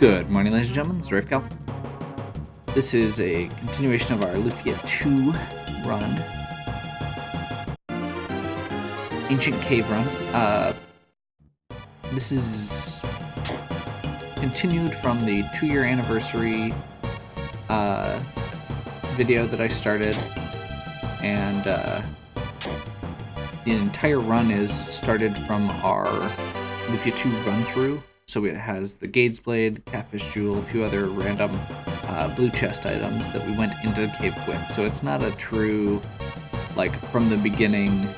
Good morning, ladies and gentlemen. This is Rafecal. This is a continuation of our Lufia 2 run. Ancient Cave run. This is continued from the 2-year anniversary video that I started. And the entire run is started from our Lufia 2 run-through. So it has the Gade's Blade, Catfish Jewel, a few other random blue chest items that we went into the cave with. So it's not a true, like, from the beginning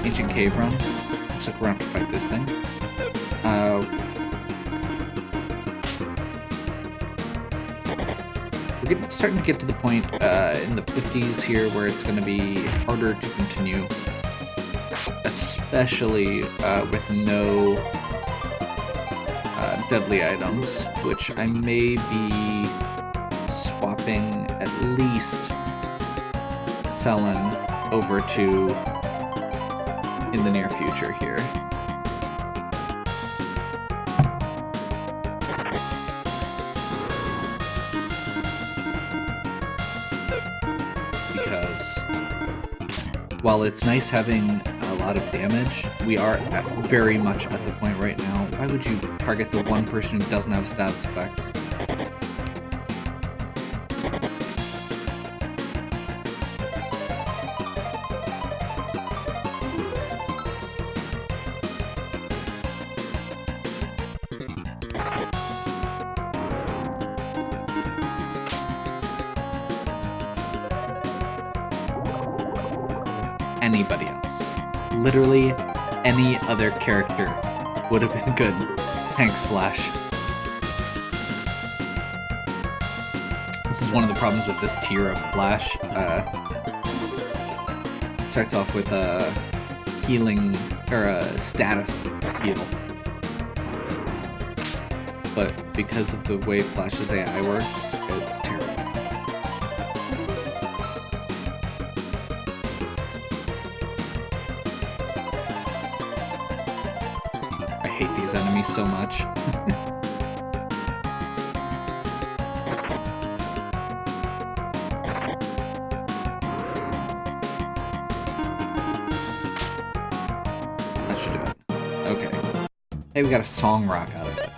ancient cave run. Looks like we're going to have to fight this thing. We're starting to get to the point in the 50s here where it's going to be harder to continue. Especially with no deadly items, which I may be swapping at least Selen over to in the near future here. Because while it's nice having a lot of damage, we are very much at the point right now. Why would you target the one person who doesn't have status effects? Anybody else. Literally any other character would have been good. Thanks, Flash. This is one of the problems with this tier of Flash. It starts off with a healing, or a status heal. But because of the way Flash's AI works, it's terrible. I hate these enemies so much. That should do it. Okay. Hey, we got a song rock out of it.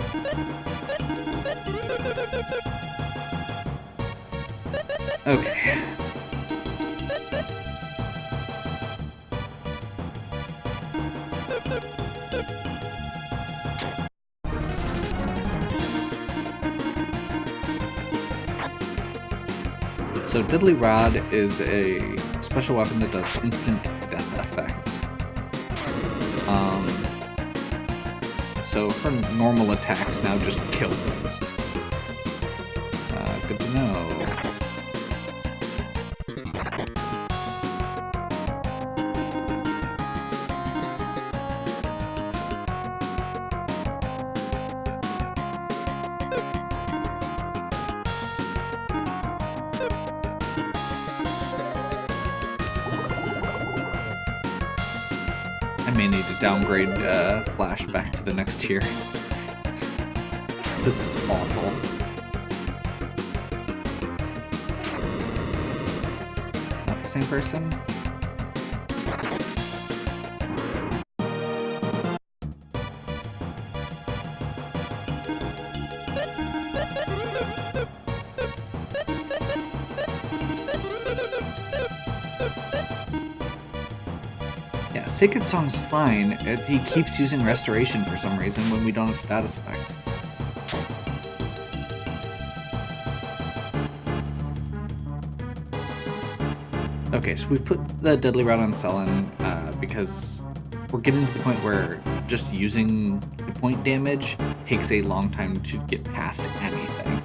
Okay. So Diddly Rod is a special weapon that does instant death effects. So her normal attacks now just kill things. Good to know. I may need to downgrade Flash back to the next tier. This is awful. Not the same person? Yeah, Sacred Song's fine. He keeps using Restoration for some reason when we don't have status effects. Okay, so we put the Deadly Rod on Selen because we're getting to the point where just using hit point damage takes a long time to get past anything.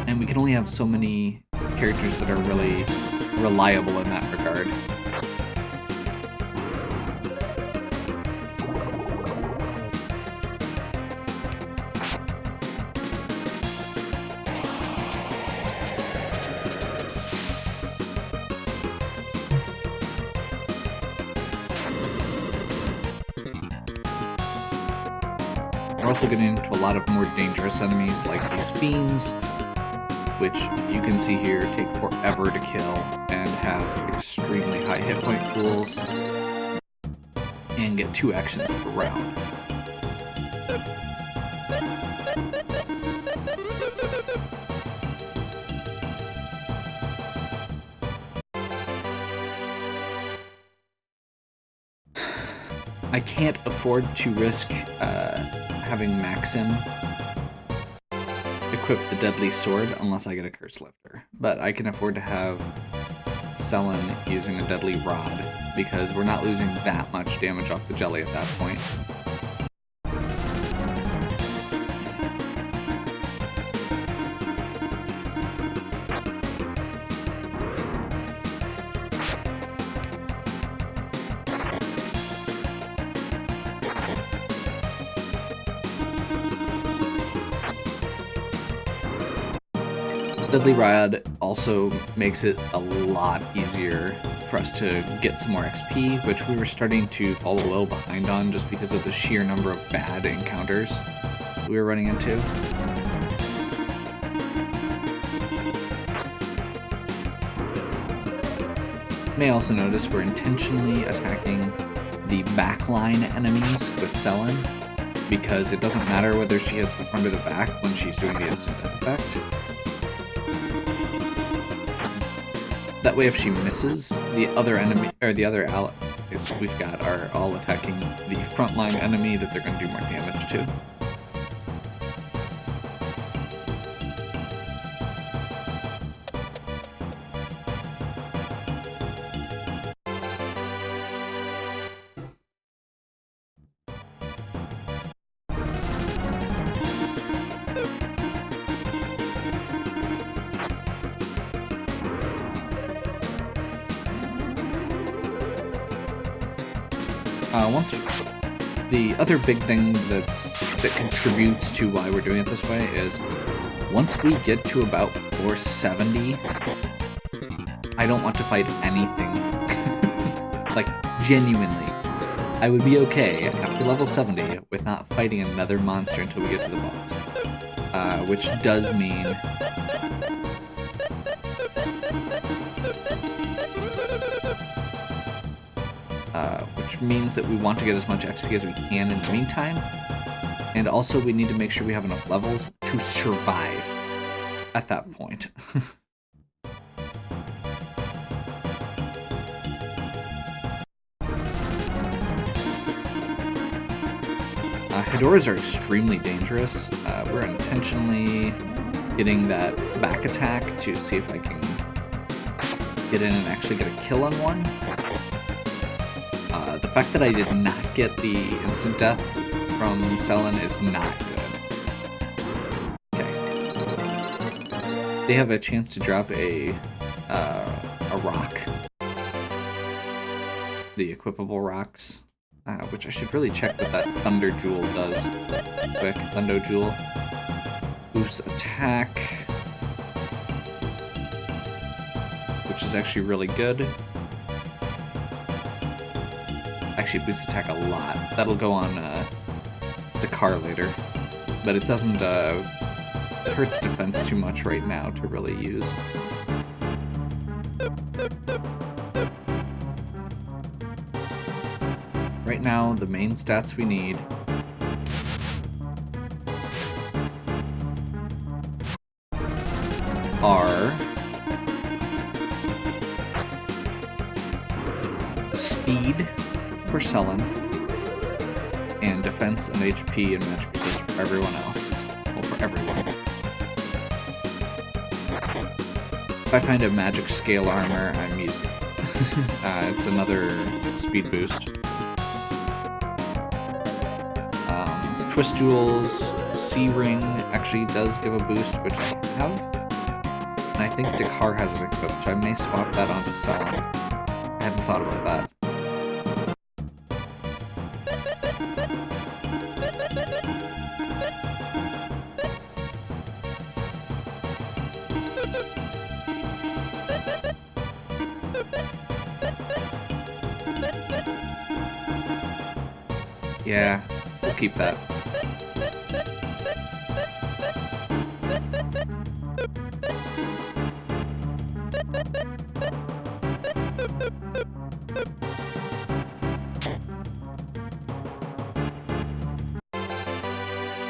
And we can only have so many characters that are really reliable in that regard. We're also getting into a lot of more dangerous enemies like these fiends, which you can see here take forever to kill and have extremely high hit point pools and get 2 actions per round. I can't afford to risk having Maxim equip the Deadly Sword unless I get a Curse Lifter. But I can afford to have Selen using a Deadly Rod because we're not losing that much damage off the jelly at that point. Deadly Rod also makes it a lot easier for us to get some more XP, which we were starting to fall a little behind on just because of the sheer number of bad encounters we were running into. You may also notice we're intentionally attacking the backline enemies with Selen, because it doesn't matter whether she hits the front or the back when she's doing the instant death effect. That way, if she misses, the other enemy or the other allies we've got are all attacking the frontline enemy that they're going to do more damage to. The other big thing that contributes to why we're doing it this way is once we get to about 470, I don't want to fight anything. Like, genuinely. I would be okay after level 70 with not fighting another monster until we get to the boss. Which does mean means that we want to get as much XP as we can in the meantime, and also we need to make sure we have enough levels to survive at that point. Hedoras are extremely dangerous. We're intentionally getting that back attack to see if I can get in and actually get a kill on one. The fact that I did not get the instant death from Selen is not good. Okay. They have a chance to drop a rock. The equipable rocks, which I should really check what that Thunder Jewel does. Quick, Thunder Jewel. Boosts attack, which is actually really good. Actually boosts attack a lot. That'll go on Dakar later, but it doesn't it hurts defense too much right now to really use. Right now, the main stats we need are speed for Selen, and defense and HP and magic resist for everyone else. Well, for everyone. If I find a magic scale armor, I'm using it. It's another speed boost. Twist Jewels, C-Ring actually does give a boost, which I have. And I think Dakar has it equipped, so I may swap that onto Selen. I hadn't thought about that. Yeah, we'll keep that.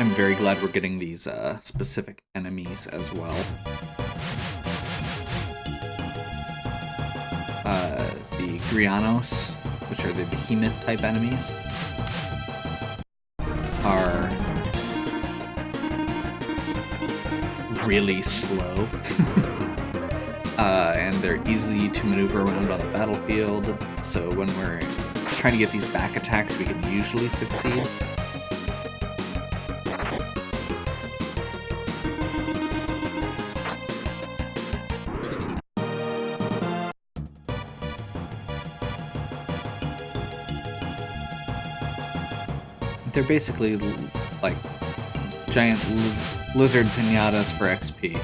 I'm very glad we're getting these specific enemies as well. The Grianos, which are the behemoth type enemies, are really slow. And they're easy to maneuver around on the battlefield, so when we're trying to get these back attacks, we can usually succeed. They're basically like giant lizard pinatas for XP.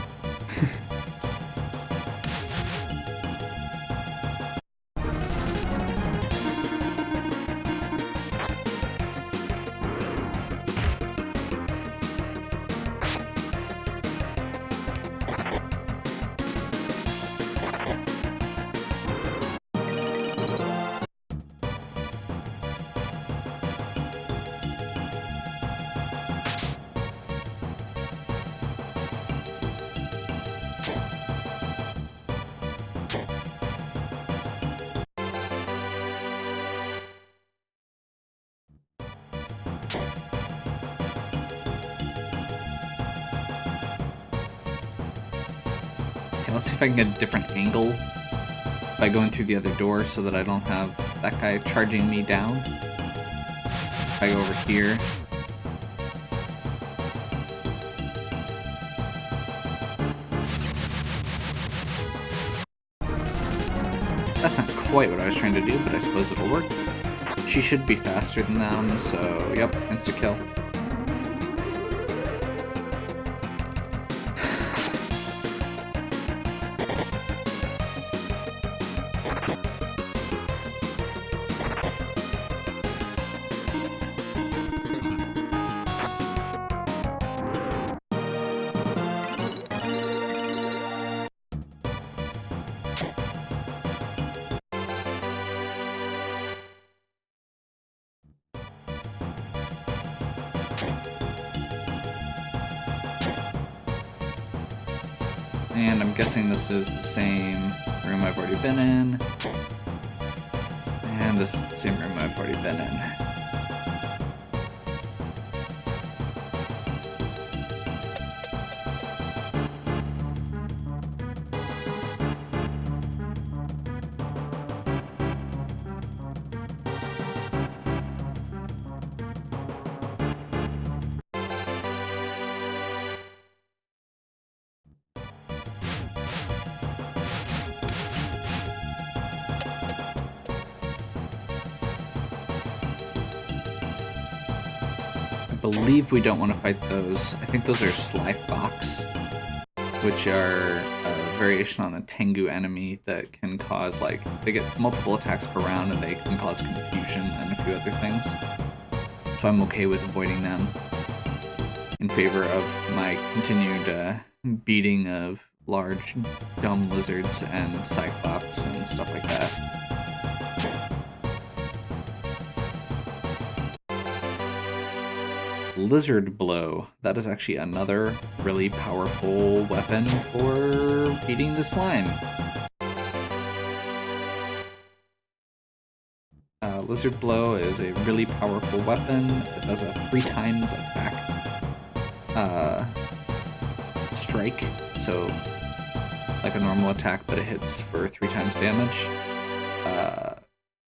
Okay, let's see if I can get a different angle by going through the other door so that I don't have that guy charging me down. If I go over here. That's not quite what I was trying to do, but I suppose it'll work. She should be faster than them, so yep, insta-kill. And I'm guessing this is the same room I've already been in. And this is the same room I've already been in. I believe we don't want to fight those. I think those are Slife Box, which are a variation on the Tengu enemy that can cause, like, they get multiple attacks per round and they can cause confusion and a few other things. So I'm okay with avoiding them in favor of my continued beating of large, dumb lizards and cyclops and stuff like that. Lizard Blow. That is actually another really powerful weapon for beating the slime. Lizard Blow is a really powerful weapon. It does a 3 times attack strike, so like a normal attack, but it hits for 3 times damage.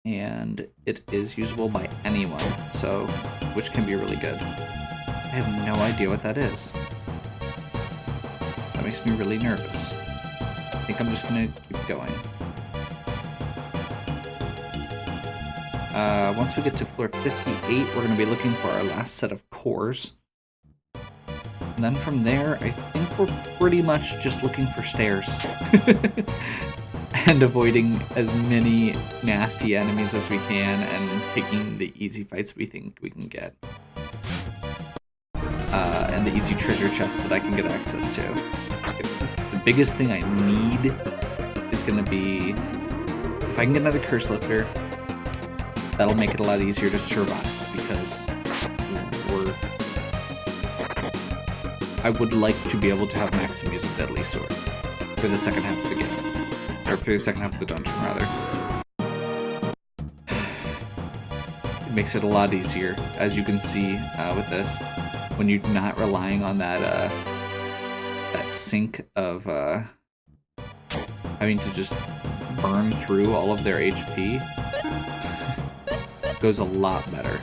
And it is usable by anyone, so which can be really good. I have no idea what that is. That makes me really nervous. I think I'm just gonna keep going. Once we get to floor 58, we're gonna be looking for our last set of cores. And then from there, I think we're pretty much just looking for stairs. And avoiding as many nasty enemies as we can and picking the easy fights we think we can get. And the easy treasure chest that I can get access to. The biggest thing I need is going to be, if I can get another curse lifter, that'll make it a lot easier to survive, because I would like to be able to have Maxim use a deadly sword for the second half of the game. Or for the second half of the dungeon, rather. It makes it a lot easier, as you can see with this, when you're not relying on that that sink of having to just burn through all of their HP. Goes a lot better.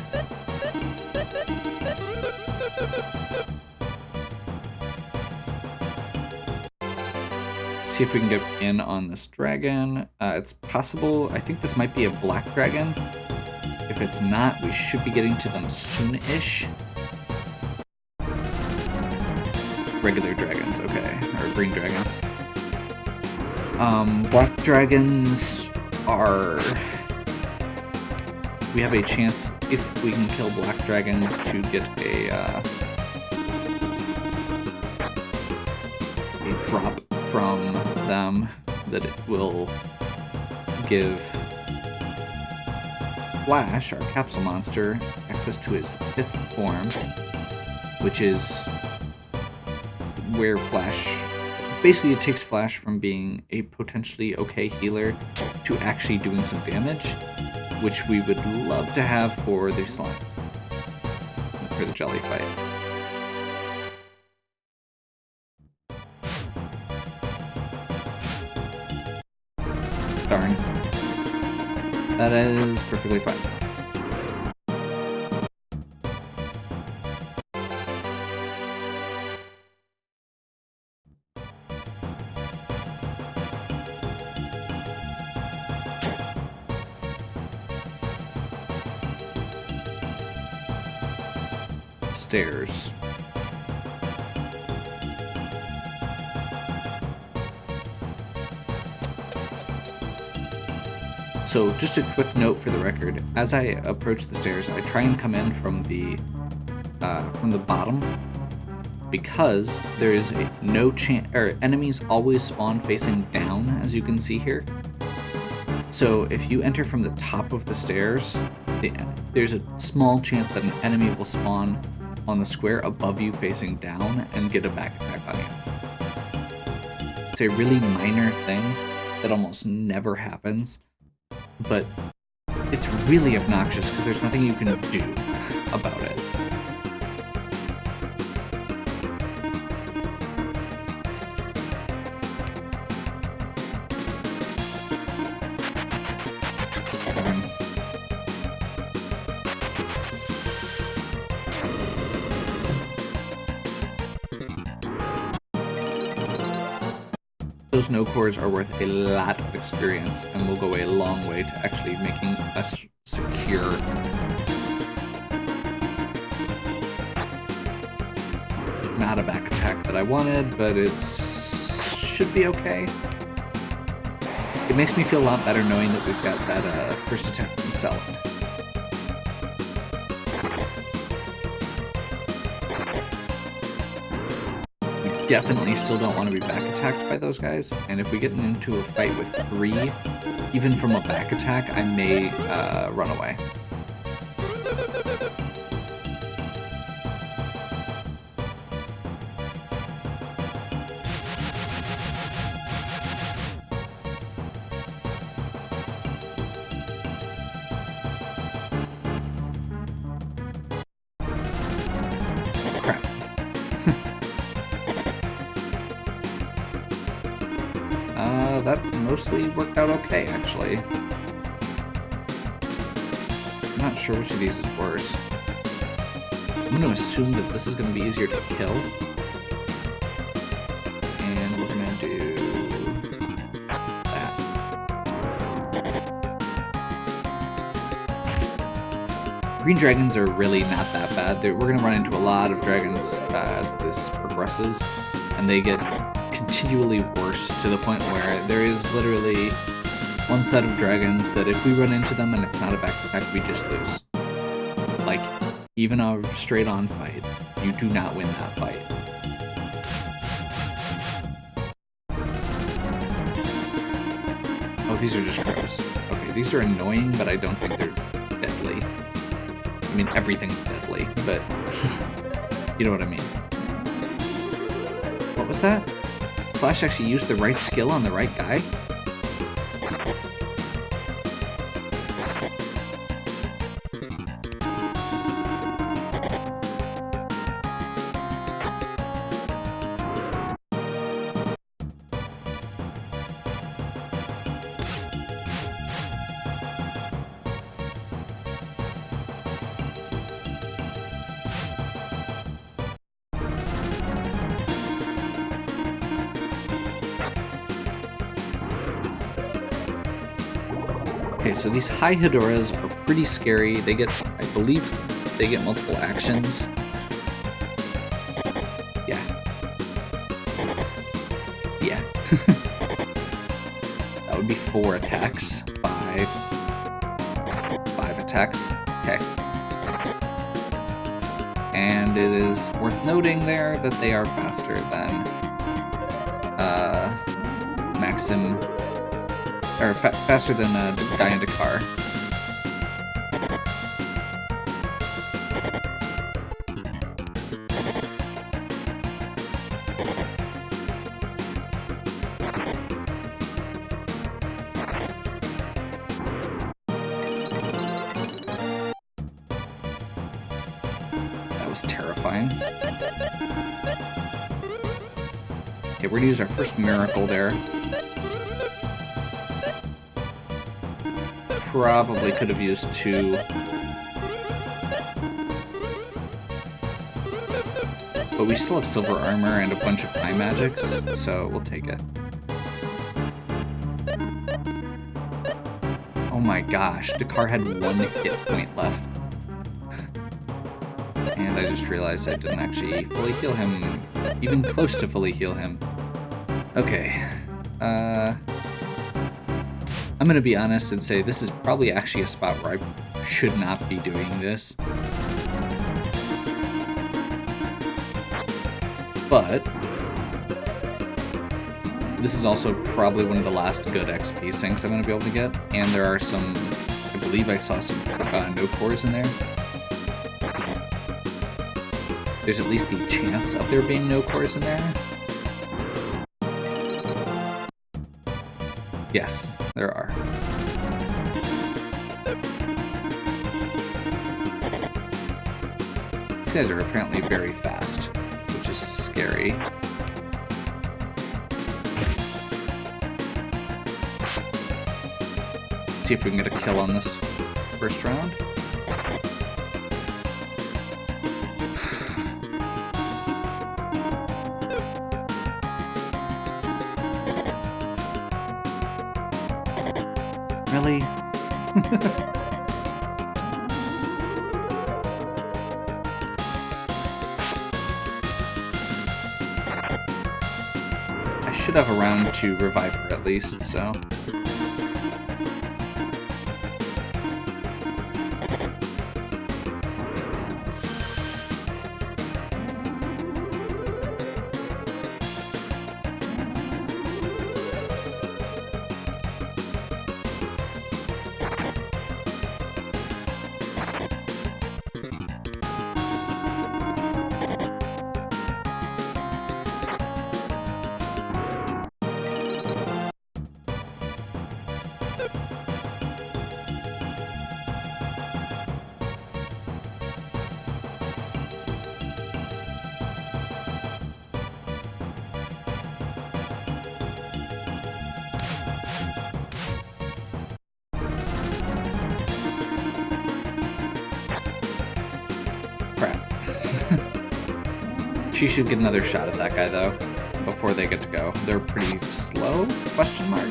See if we can get in on this dragon. It's possible. I think this might be a black dragon. If it's not, we should be getting to them soon-ish. Regular dragons, okay. Or green dragons. Black dragons are... We have a chance, if we can kill black dragons, to get a drop from them that it will give Flash, our capsule monster, access to his 5th form, which is where Flash... Basically, it takes Flash from being a potentially okay healer to actually doing some damage, which we would love to have for the slime, for the jelly fight. Darn. That is perfectly fine. Stairs. So just a quick note for the record, as I approach the stairs, I try and come in from the bottom, because there is no chance, or enemies always spawn facing down, as you can see here. So if you enter from the top of the stairs, there's a small chance that an enemy will spawn on the square above you facing down and get a back attack on you. It's a really minor thing that almost never happens, but it's really obnoxious because there's nothing you can do about it. Those no cores are worth a lot of experience and will go a long way to actually making us secure. Not a back attack that I wanted, but should be okay. It makes me feel a lot better knowing that we've got that first attack from Selin. Definitely still don't want to be back attacked by those guys, and if we get into a fight with 3, even from a back attack, I may run away. That mostly worked out okay, actually. I'm not sure which of these is worse. I'm going to assume that this is going to be easier to kill. And we're going to do that. Green dragons are really not that bad. We're going to run into a lot of dragons as this progresses, and they get continually worse to the point where there is literally one set of dragons that if we run into them and it's not a back attack, we just lose. Like, even a straight on fight, you do not win that fight. Oh, these are just crows. Okay, these are annoying, but I don't think they're deadly. I mean, everything's deadly, but you know what I mean. What was that? Flash actually used the right skill on the right guy? Okay, so these high Hedoras are pretty scary. They get, I believe, they get multiple actions. Yeah. Yeah. That would be 4 attacks. 5 attacks. Okay. And it is worth noting there that they are faster than Maxim, or faster than Guy and Dakar. That was terrifying. Okay, we're gonna use our first miracle there. Probably could have used 2. But we still have silver armor and a bunch of high magics, so we'll take it. Oh my gosh, Dakar had 1 hit point left. And I just realized I didn't actually fully heal him, even close to fully heal him. Okay, I'm gonna be honest and say this is probably actually a spot where I should not be doing this. But this is also probably one of the last good XP sinks I'm gonna be able to get, and there are some, I believe I saw some no cores in there. There's at least the chance of there being no cores in there. Yes, there are. These guys are apparently very fast, which is scary. Let's see if we can get a kill on this first round. Really? I should have a round to revive her at least, so... Crap. She should get another shot at that guy, though, before they get to go. They're pretty slow? Question mark?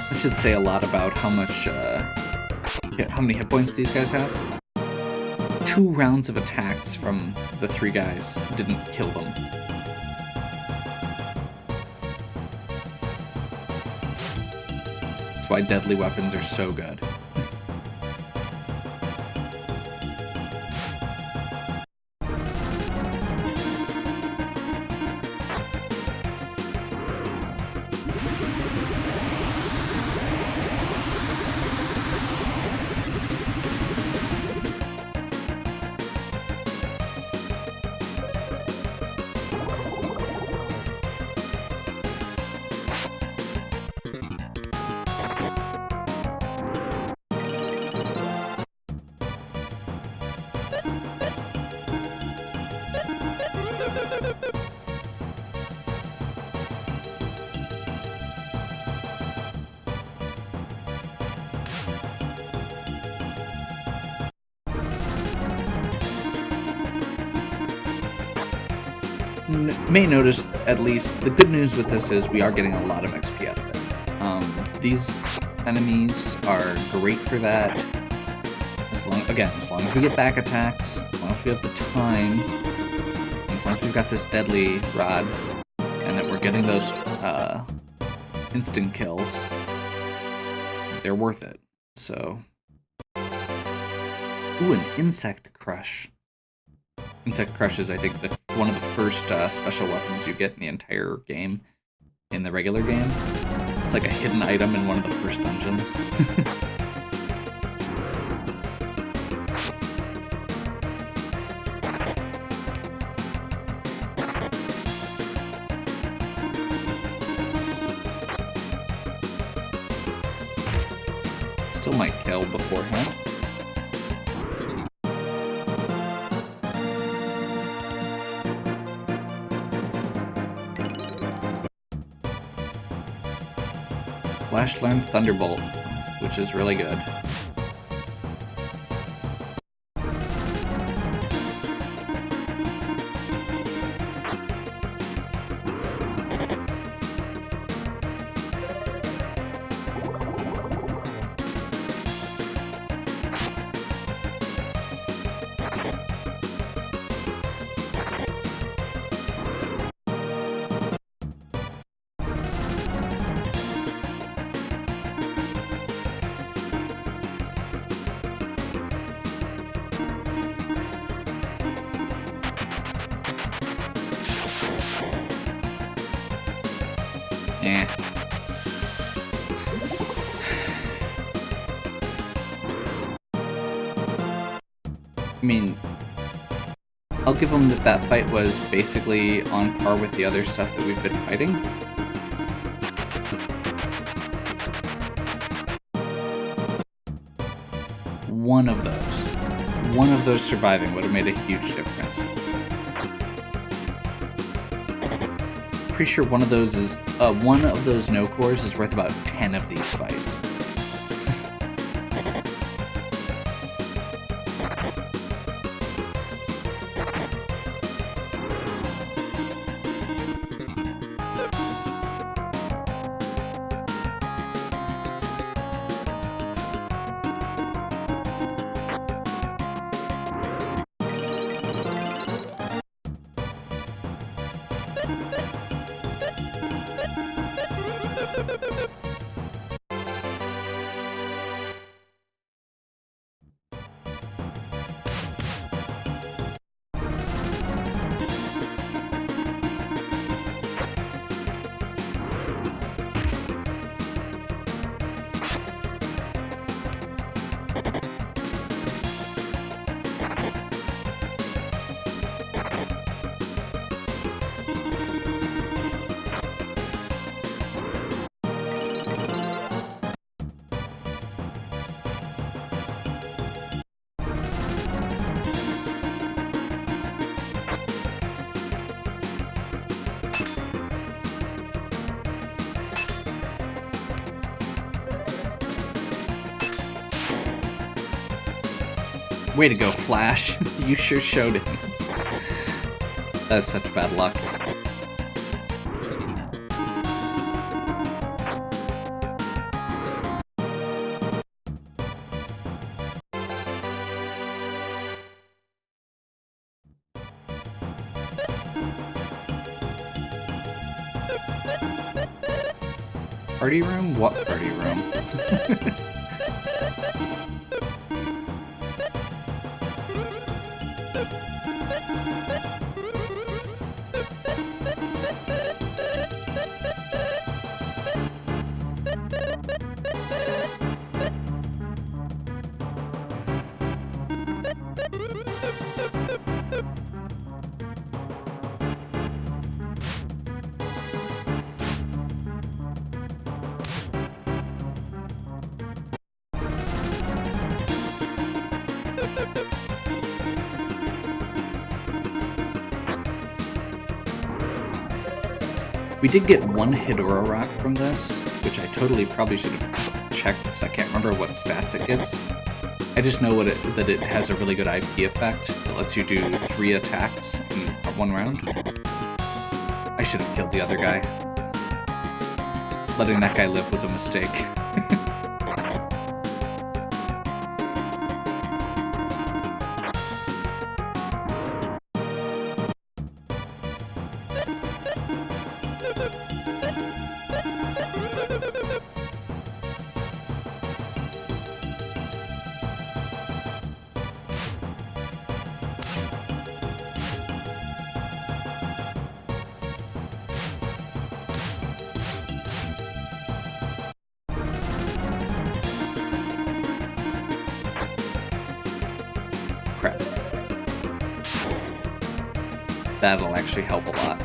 That should say a lot about how much, how many hit points these guys have. 2 rounds of attacks from the 3 guys didn't kill them. That's why deadly weapons are so good. May notice, at least, the good news with this is we are getting a lot of XP out of it. These enemies are great for that. As long as we get back attacks, as long as we have the time, and as long as we've got this deadly rod, and that we're getting those instant kills, they're worth it. So, ooh, an insect crush. Insect Crush is, I think, one of the first special weapons you get in the entire game, in the regular game. It's like a hidden item in one of the first dungeons. Still might kill beforehand. Flash learned Thunderbolt, which is really good. Eh. I mean, I'll give them that fight was basically on par with the other stuff that we've been fighting. One of those surviving would have made a huge difference. Pretty sure one of those no cores is worth about 10 of these fights. Way to go, Flash. You sure showed it. That's such bad luck. Party room? What party room? We did get one Hedora rock from this, which I totally probably should have checked because I can't remember what stats it gives. I just know that it has a really good IP effect that lets you do 3 attacks in 1 round. I should have killed the other guy. Letting that guy live was a mistake. Crap. That'll actually help a lot.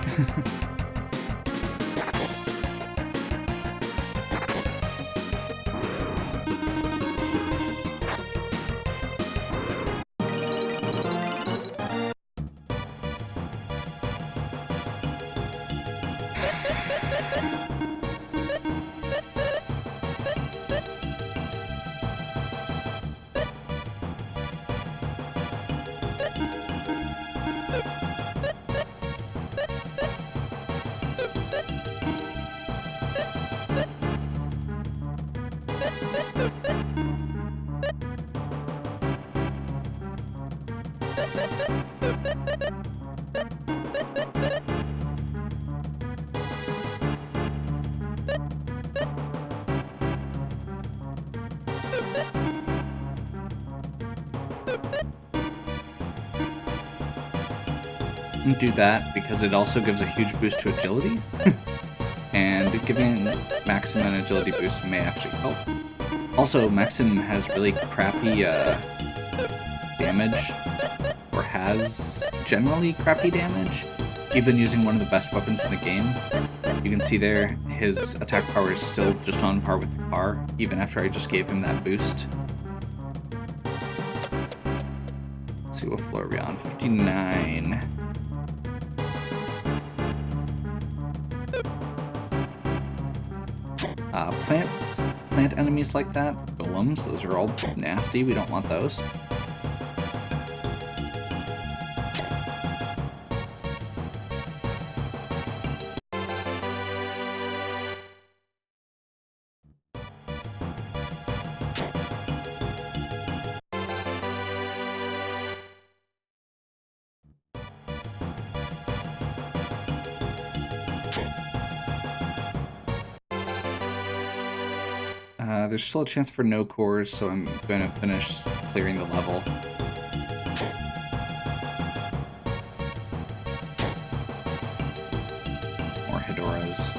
Do that because it also gives a huge boost to agility, and giving Maxim an agility boost may actually help. Also, Maxim has really crappy damage, or has generally crappy damage, even using one of the best weapons in the game. You can see there, his attack power is still just on par with the car, even after I just gave him that boost. Let's see, what floor are we on? 59. Plant enemies like that, golems, those are all nasty, we don't want those. There's still a chance for no cores, so I'm going to finish clearing the level. More Hedoras.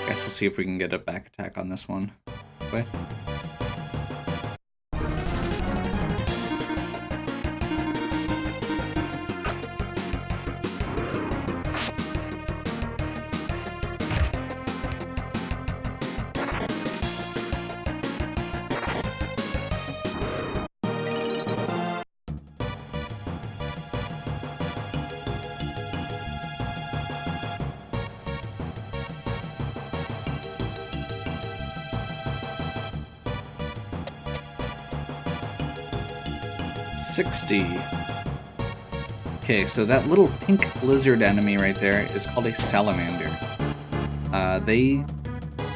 Guess we'll see if we can get a back attack on this one. Quick. Okay, so that little pink lizard enemy right there is called a salamander. They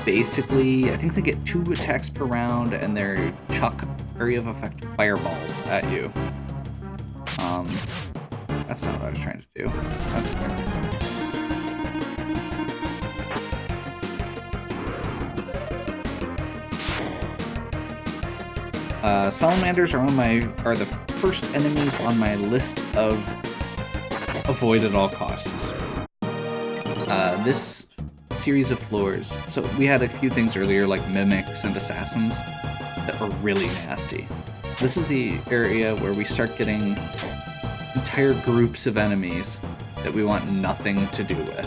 basically, I think they get 2 attacks per round, and they chuck area of effect fireballs at you. That's not what I was trying to do. That's okay. Salamanders are the first enemies on my list of avoid at all costs. This series of floors, so we had a few things earlier like mimics and assassins that were really nasty. This is the area where we start getting entire groups of enemies that we want nothing to do with.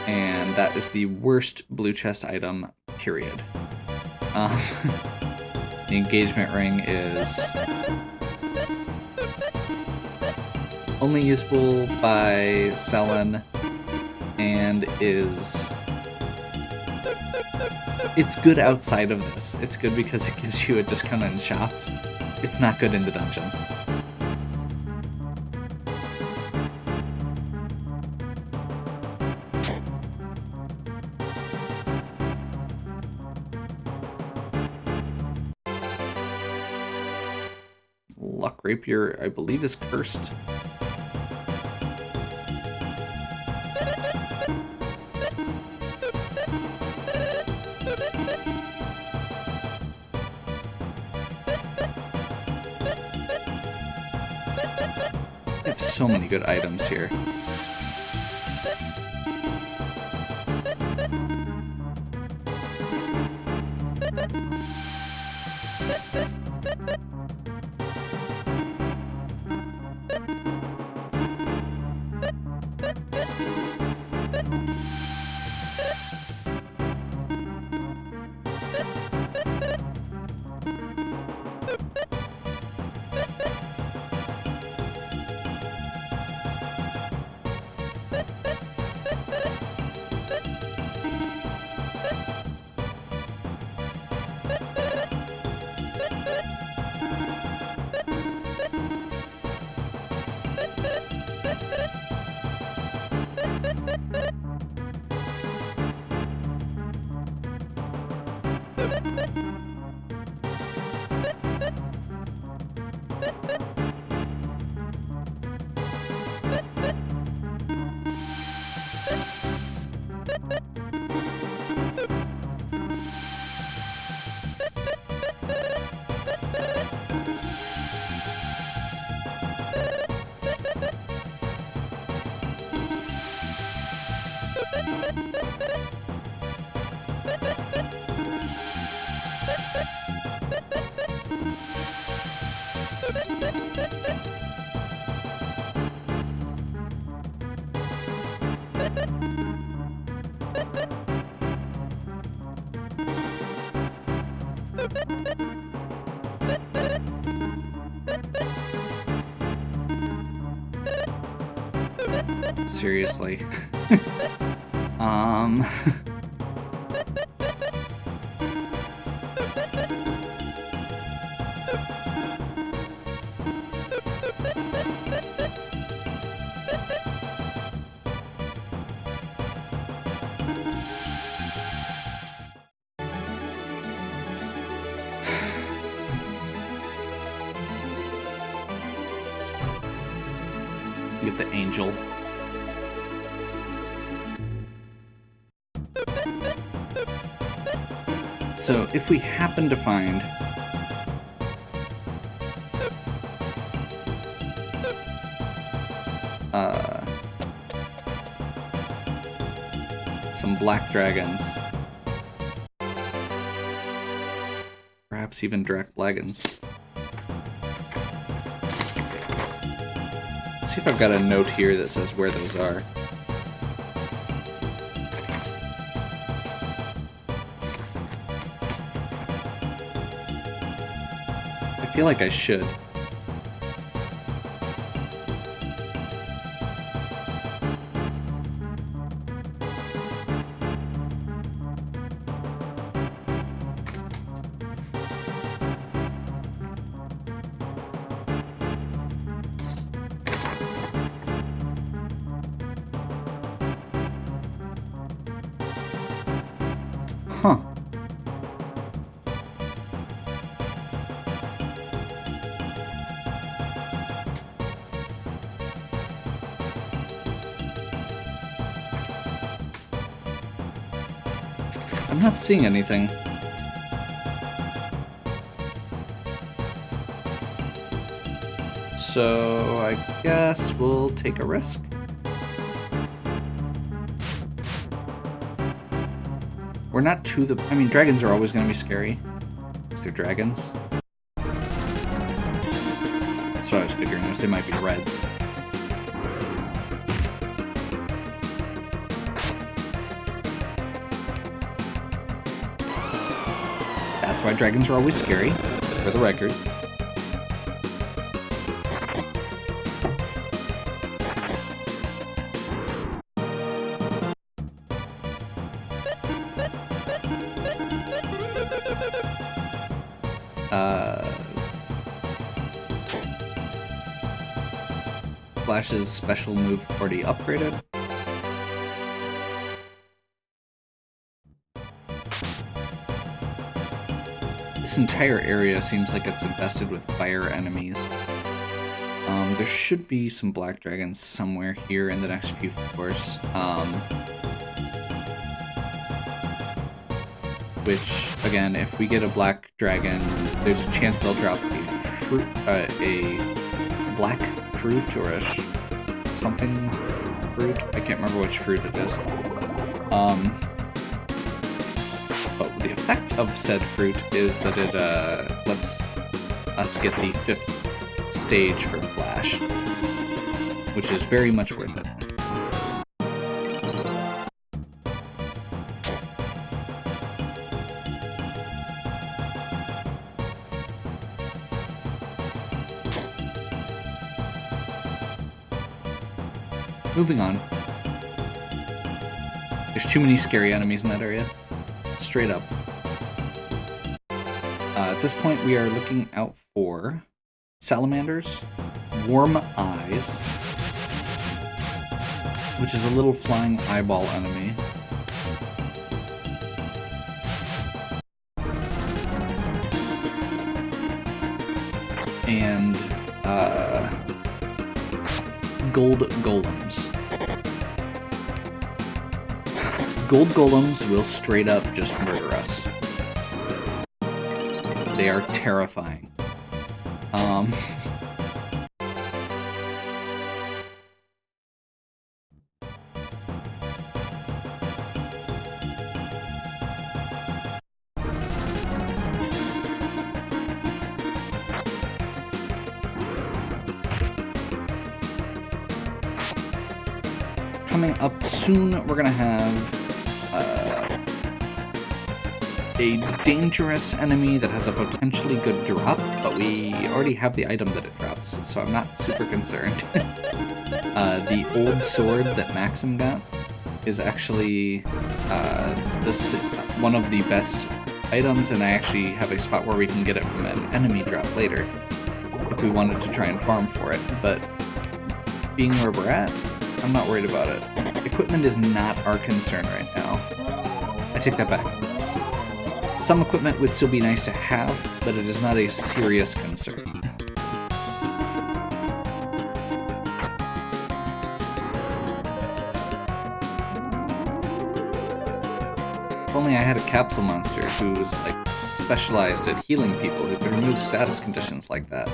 And that is the worst blue chest item, period. The engagement ring is only usable by Selen and it's good outside of this. It's good because it gives you a discount in shops. It's not good in the dungeon. Luck Rapier, I believe, is cursed. I have so many good items here. Seriously. Get the angel. So if we happen to find some black dragons, perhaps even Drac Blagons. Let's see if I've got a note here that says where those are. I feel like I should. Huh. I'm not seeing anything. So I guess we'll take a risk. We're not to the... I mean, dragons are always going to be scary. Because they're dragons. That's what I was figuring, was they might be reds. That's why dragons are always scary, for the record. Flash's special move already upgraded. This entire area seems like it's infested with fire enemies. There should be some black dragons somewhere here in the next few floors. Which, again, if we get a black dragon, there's a chance they'll drop a black fruit or something fruit. I can't remember which fruit it is. But the effect of said fruit is that it lets us get the 5th stage for Flash, which is very much worth it. Moving on. There's too many scary enemies in that area. Straight up. At this point, we are looking out for salamanders, warm eyes, which is a little flying eyeball enemy. And gold golems. Gold golems will straight up just murder us. They are terrifying. Coming up soon, we're gonna have a dangerous enemy that has a potentially good drop, but we already have the item that it drops, so I'm not super concerned. The old sword that Maxim got is actually one of the best items, and I actually have a spot where we can get it from an enemy drop later, if we wanted to try and farm for it, but being where we're at, I'm not worried about it. Equipment is not our concern right now. I take that back. Some equipment would still be nice to have, but it is not a serious concern. If only I had a capsule monster who was like specialized at healing people who could remove status conditions like that.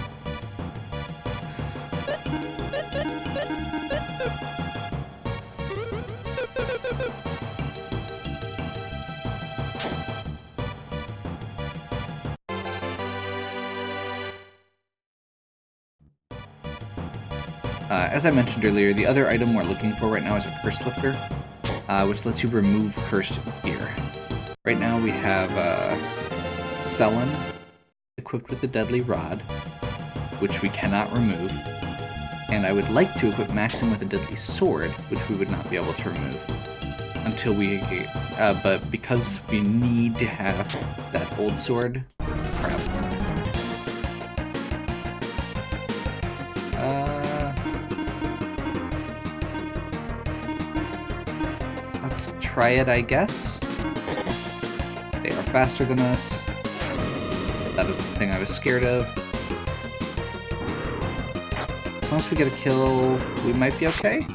As I mentioned earlier, the other item we're looking for right now is a Curse Lifter, which lets you remove cursed gear. Right now we have Selen equipped with the Deadly Rod, which we cannot remove, and I would like to equip Maxim with a Deadly Sword, which we would not be able to remove until we but because we need to have that old sword, crap. Let's try it, I guess. They are faster than us. That is the thing I was scared of. As long as we get a kill, we might be okay.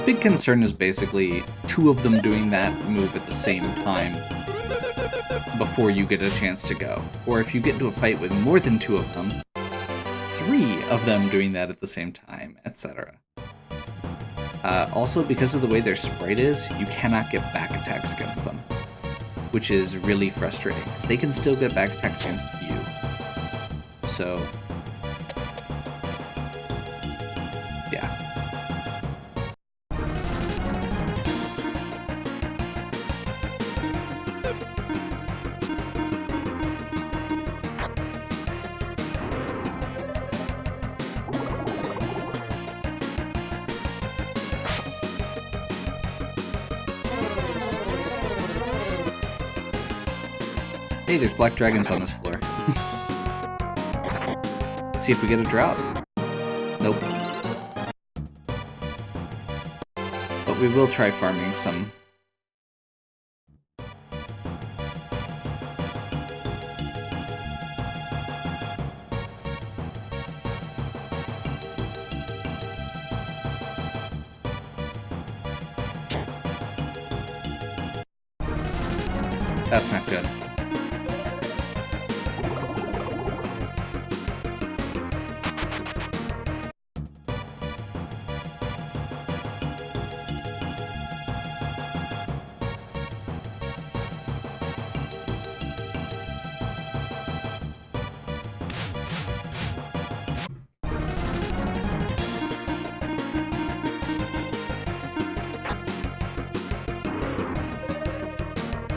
big concern is basically 2 of them doing that move at the same time before you get a chance to go. Or if you get into a fight with more than 2 of them, 3 of them doing that at the same time, etc. Also, because of the way their sprite is, you cannot get back attacks against them, which is really frustrating, because they can still get back attacks against you. So, yeah. Hey, there's black dragons on this floor. Let's see if we get a drop. Nope. But we will try farming some. That's not good.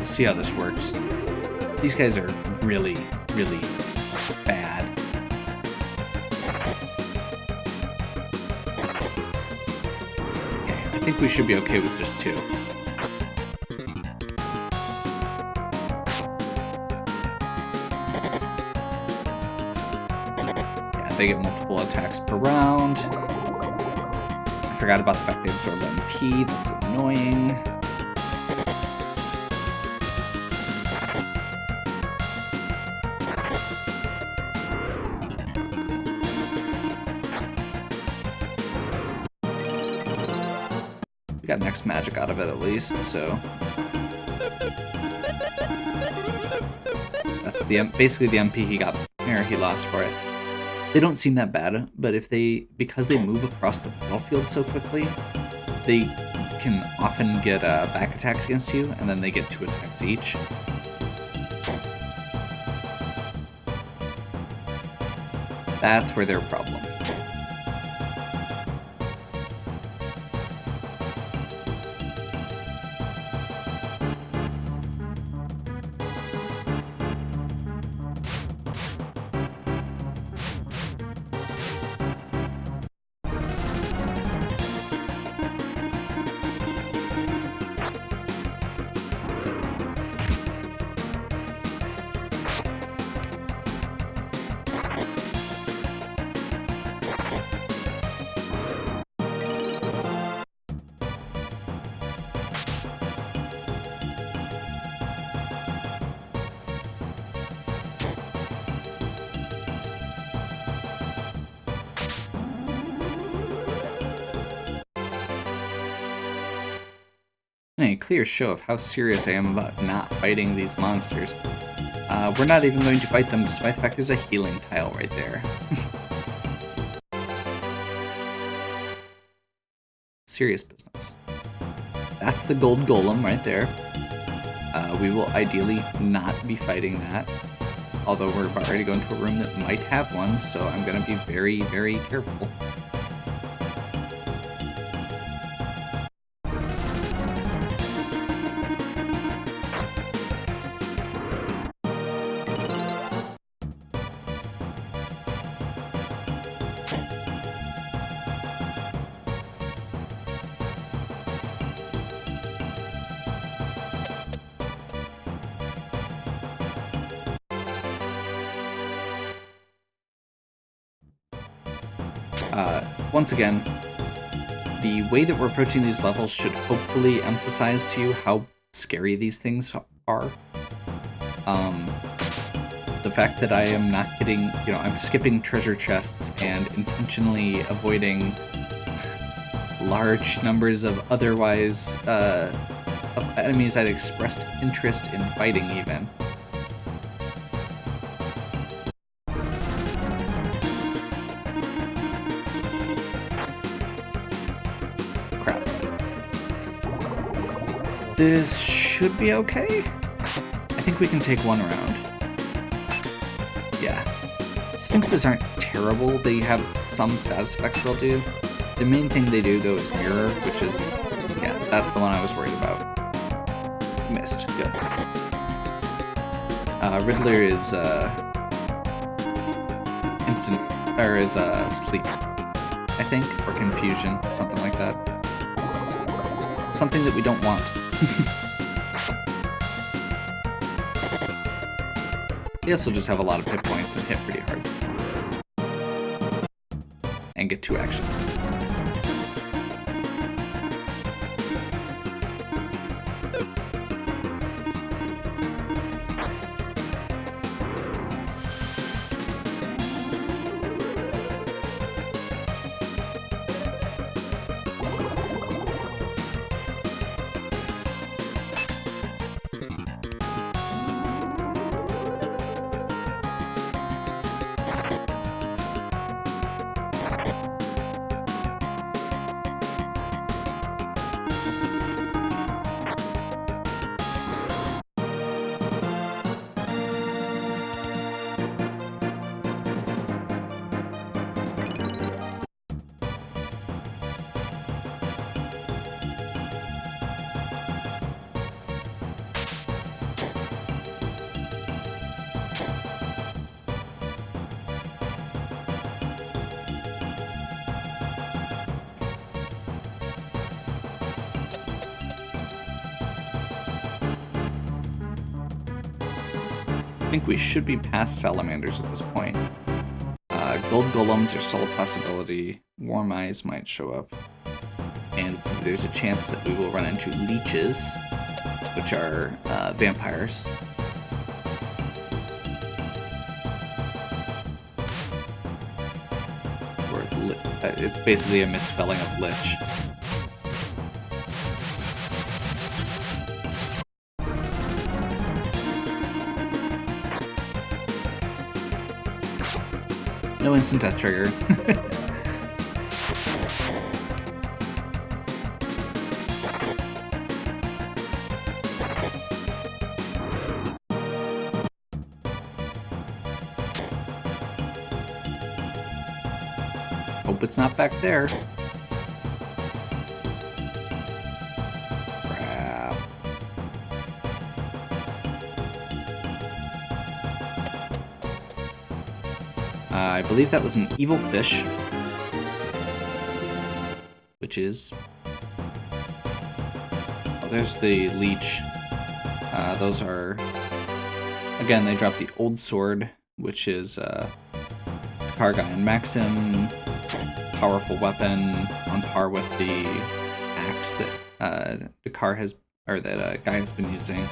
See how this works. These guys are really, really bad. Okay, I think we should be okay with just 2. Yeah, they get multiple attacks per round. I forgot about the fact they absorb MP, that's annoying. Got next magic out of it at least, so that's basically the MP he got, or he lost for it. They don't seem that bad, but because they move across the battlefield so quickly, they can often get back attacks against you, and then they get 2 attacks each. That's where they're a problem. A clear show of how serious I am about not fighting these monsters. We're not even going to fight them, despite the fact there's a healing tile right there. Serious business. That's the gold golem right there. We will ideally not be fighting that, although we're about ready to go into a room that might have one, so I'm going to be very, very careful. Once again, the way that we're approaching these levels should hopefully emphasize to you how scary these things are. The fact that I am not getting, I'm skipping treasure chests and intentionally avoiding large numbers of otherwise of enemies I'd expressed interest in fighting even. Crap. This should be okay. I think we can take one round. Yeah. Sphinxes aren't terrible. They have some status effects they'll do. The main thing they do, though, is mirror, which is... yeah, that's the one I was worried about. Missed. Good. Riddler is, instant... or is, sleep, I think, or confusion, something like that. Something that we don't want. They also just have a lot of hit points and hit pretty hard. And get 2 actions. I think we should be past salamanders at this point. Gold golems are still a possibility. Warm eyes might show up. And there's a chance that we will run into leeches, which are vampires. Or it's basically a misspelling of lich. No instant death trigger. Hope it's not back there. Crap. I believe that was an evil fish, which is... oh, there's the leech. Those are... again, they drop the old sword, which is Kargai Maxim, powerful weapon on par with the axe that Dakar has, or that Guy has been using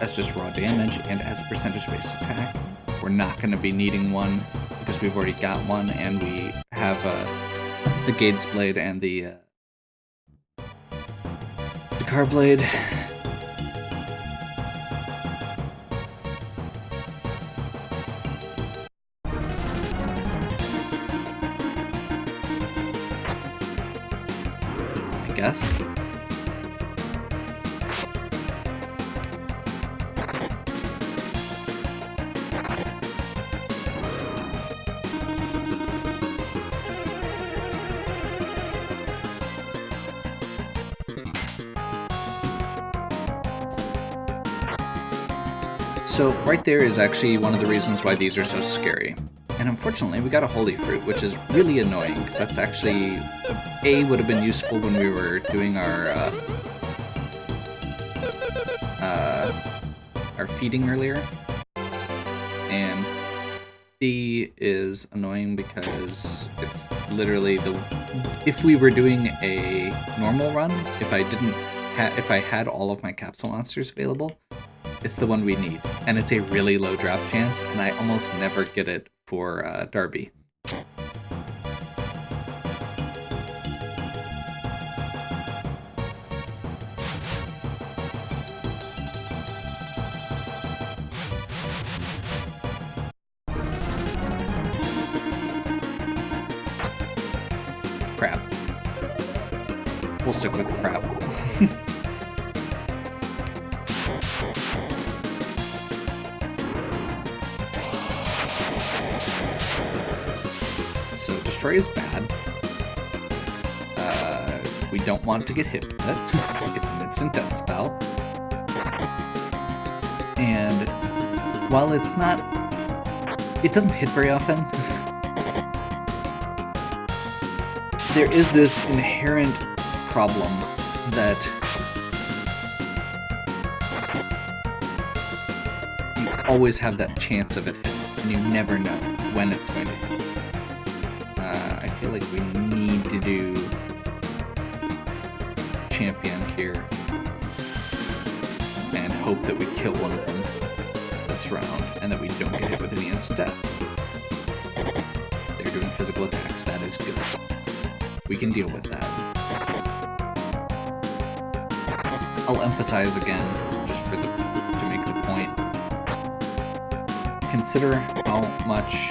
as just raw damage and as a percentage-based attack. We're not going to be needing one because we've already got one, and we have the Gade's Blade and the Dakar Blade. I guess. So right there is actually one of the reasons why these are so scary. And unfortunately, we got a holy fruit, which is really annoying, because that's actually, A, would have been useful when we were doing our feeding earlier, and B is annoying because it's literally if we were doing a normal run, if I had all of my capsule monsters available, it's the one we need, and it's a really low drop chance, and I almost never get it for Darby. We'll stick with the crap. So destroy is bad. We don't want to get hit with it. It's an instant death spell. And while it's not... It doesn't hit very often. There is this inherent problem that you always have that chance of it hitting, and you never know when it's going to hit. I feel like we need to do champion here and hope that we kill one of them this round and that we don't get hit with any instant death. They're doing physical attacks. That is good. We can deal with that. I'll emphasize again, just to make the point. Consider how much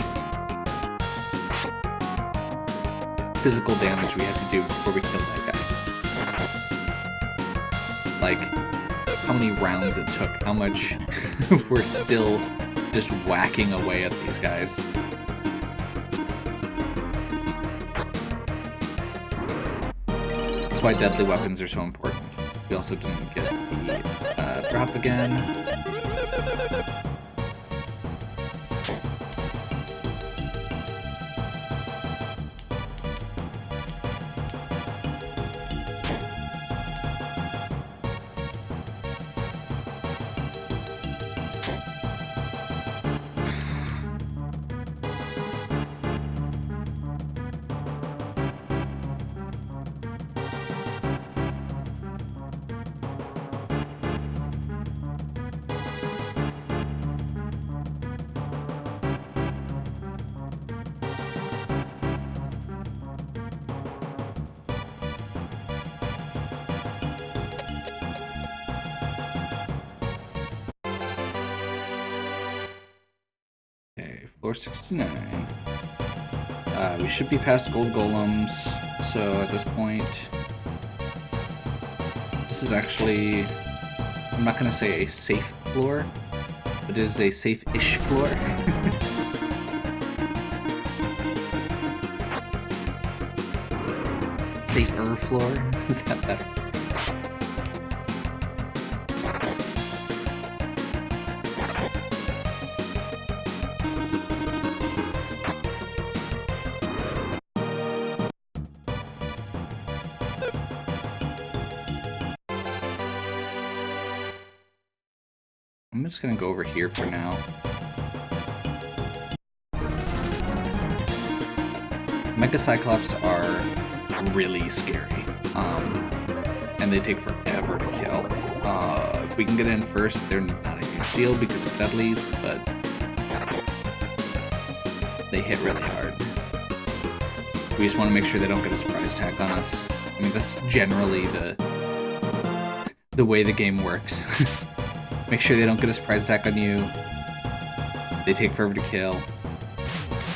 physical damage we have to do before we kill that guy. Like, how many rounds it took, how much we're still just whacking away at these guys. That's why deadly weapons are so important. We also didn't get the drop again. Floor 69. We should be past gold golems, so at this point, this is actually, I'm not going to say a safe floor, but it is a safe-ish floor. Safer floor? Is that better? I'm just gonna go over here for now. Mega Cyclops are really scary, and they take forever to kill. If we can get in first, they're not a huge deal because of deadlies, but they hit really hard. We just want to make sure they don't get a surprise attack on us. I mean, that's generally the way the game works. Make sure they don't get a surprise attack on you. They take forever to kill.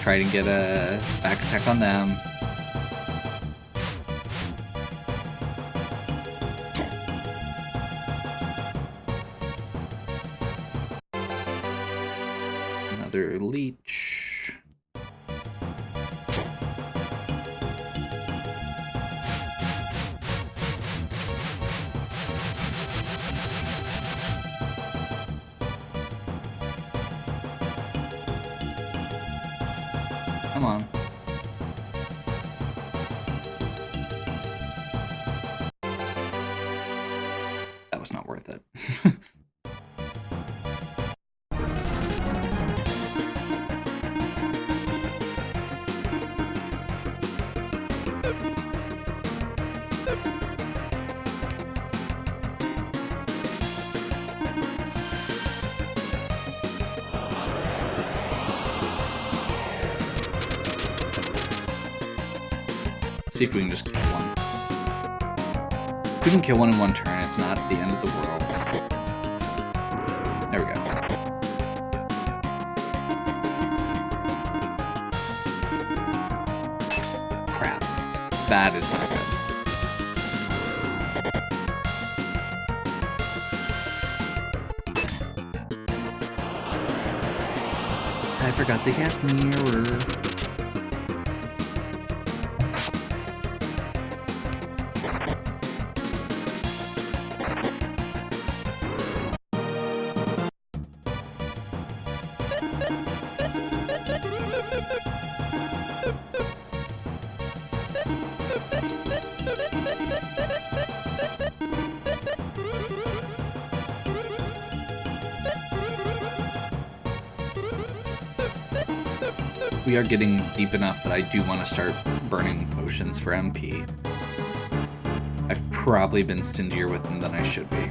Try to get a back attack on them. Another leech. Come on. That was not worth it. See if we can just kill one. If we can kill one in one turn, it's not the end of the world. There we go. Crap. That is not good. I forgot the cast mirror. We are getting deep enough that I do want to start burning potions for MP. I've probably been stingier with them than I should be.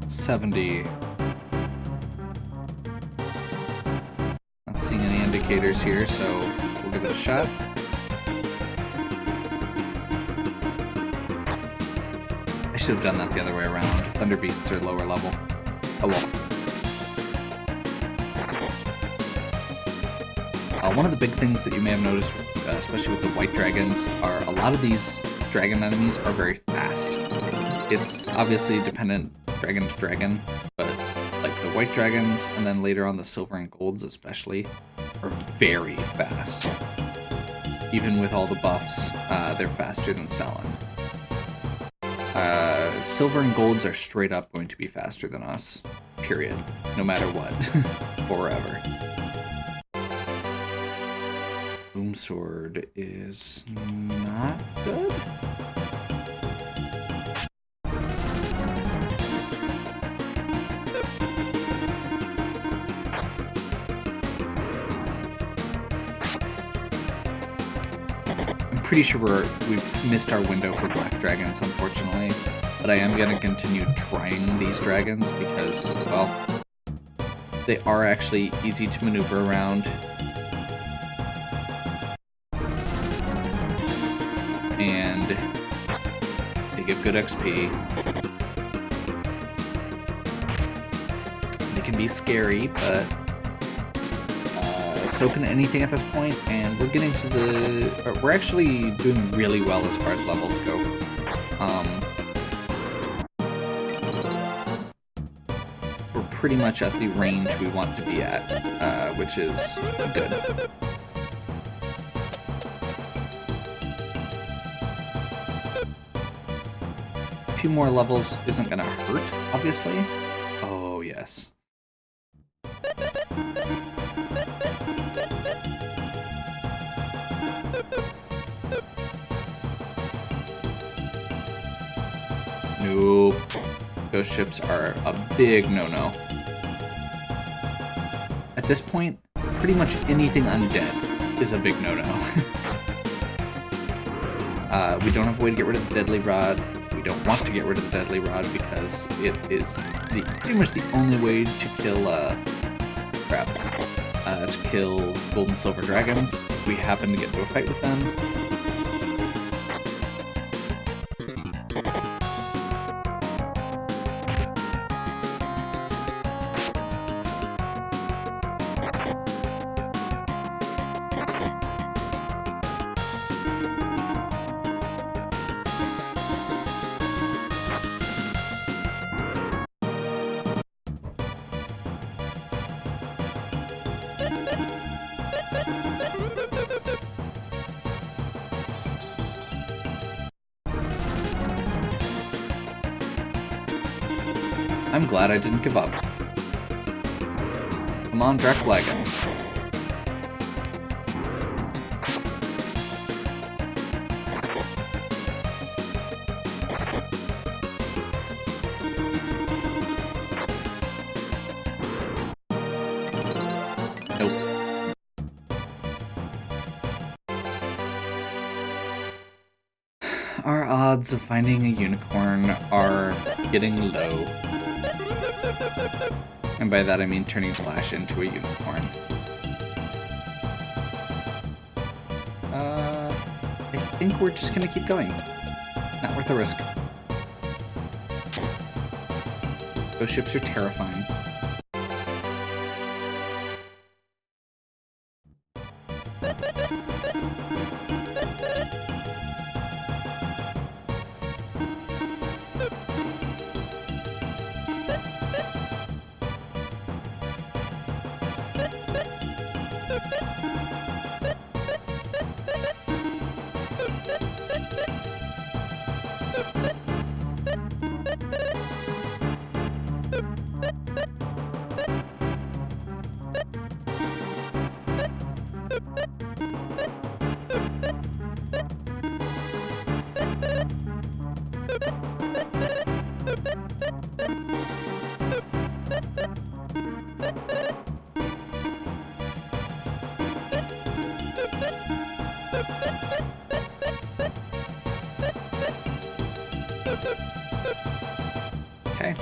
$70. Not seeing any indicators here, so we'll give it a shot. I should have done that the other way around. Thunder Beasts are lower level. Oh well. One of the big things that you may have noticed, especially with the white dragons, are a lot of these dragon enemies are very fast. It's obviously dependent dragon to dragon, but like the white dragons, and then later on the silver and golds especially, are very fast. Even with all the buffs, they're faster than Selen. Silver and golds are straight up going to be faster than us, period. No matter what. Forever. Boom Sword is not good. I'm pretty sure we've missed our window for black dragons, unfortunately. But I am going to continue trying these dragons because, well, they are actually easy to maneuver around. And they give good XP. They can be scary, but so can anything at this point, and we're getting to the... We're actually doing really well as far as levels go. We're pretty much at the range we want to be at, which is good. A few more levels isn't gonna hurt, obviously. Oh, yes. Nope. Ghost ships are a big no-no. At this point, pretty much anything undead is a big no-no. We don't have a way to get rid of the Deadly Rod. We don't want to get rid of the Deadly Rod because it is pretty much the only way to kill, to kill gold and silver dragons if we happen to get into a fight with them. I'm glad I didn't give up. Come on, Draklagon. Nope. Our odds of finding a unicorn are getting low. And by that I mean turning Flash into a unicorn. I think we're just gonna keep going. Not worth the risk. Those ships are terrifying. Okay.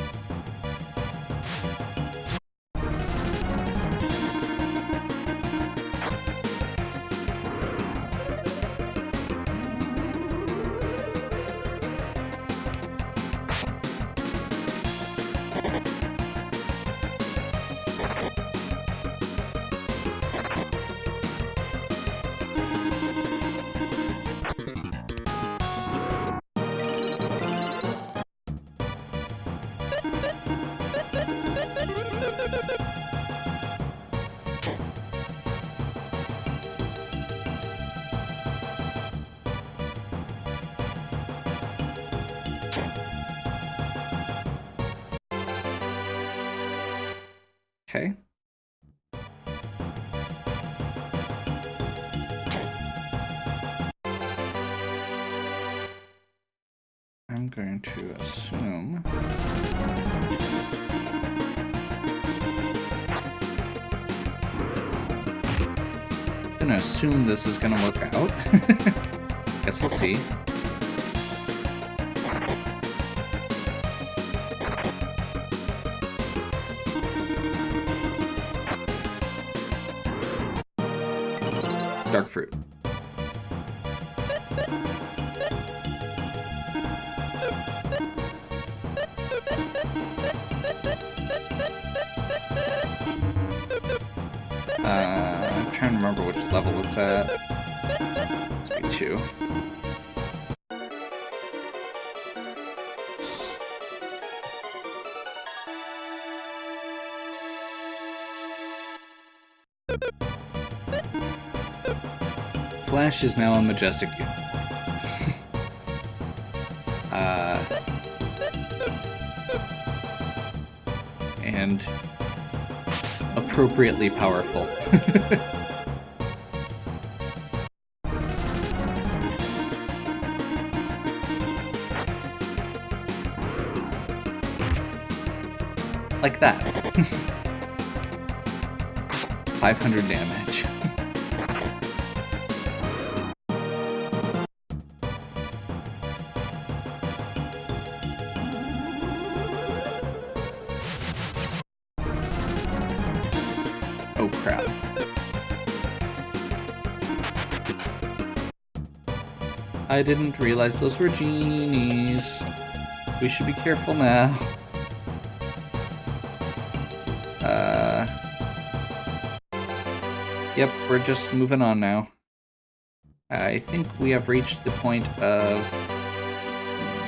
Okay. I'm going to assume... I'm gonna assume this is gonna work out. Guess we'll see. Dark fruit. I'm trying to remember which level it's at. Must be 2. Flash is now a majestic unit. And appropriately powerful. Like that. 500 damage. Oh crap. I didn't realize those were genies. We should be careful now. Yep, we're just moving on now. I think we have reached the point of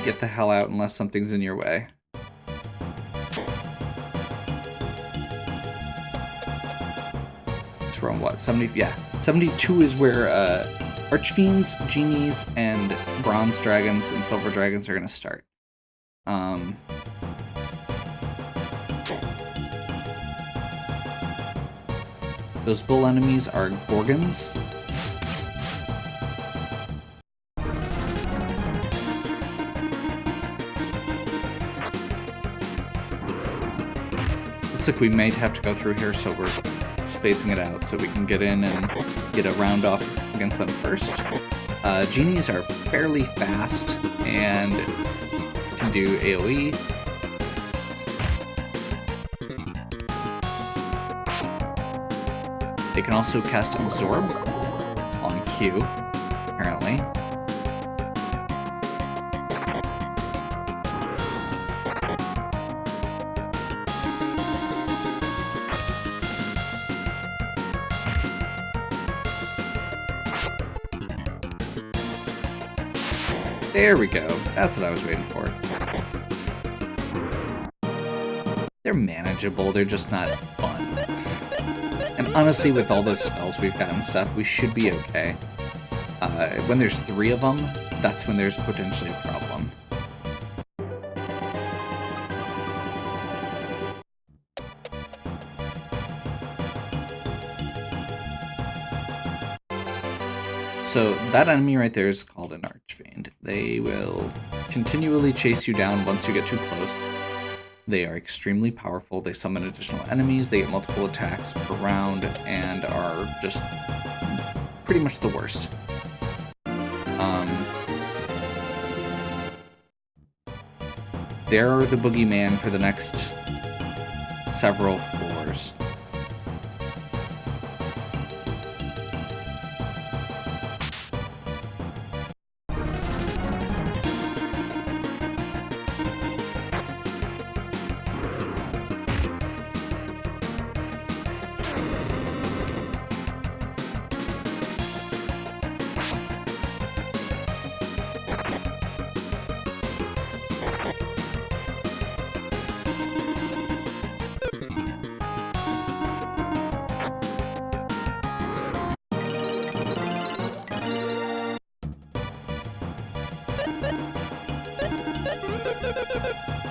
get the hell out unless something's in your way. It's from what? 70? Yeah. 72 is where Archfiends, Genies, and Bronze Dragons and Silver Dragons are going to start. Those bull enemies are Gorgons. Looks like we might have to go through here, so we're spacing it out so we can get in and get a round off against them first. Genies are fairly fast and can do AoE. They can also cast Absorb on Q, apparently. There we go. That's what I was waiting for. They're manageable, they're just not fun. And honestly, with all those spells we've got and stuff, we should be okay. When there's 3 of them, that's when there's potentially a problem. So that enemy right there is called an Archfiend. They will continually chase you down once you get too close. They are extremely powerful. They summon additional enemies, they get multiple attacks per round, and are just pretty much the worst. They're the boogeyman for the next several floors.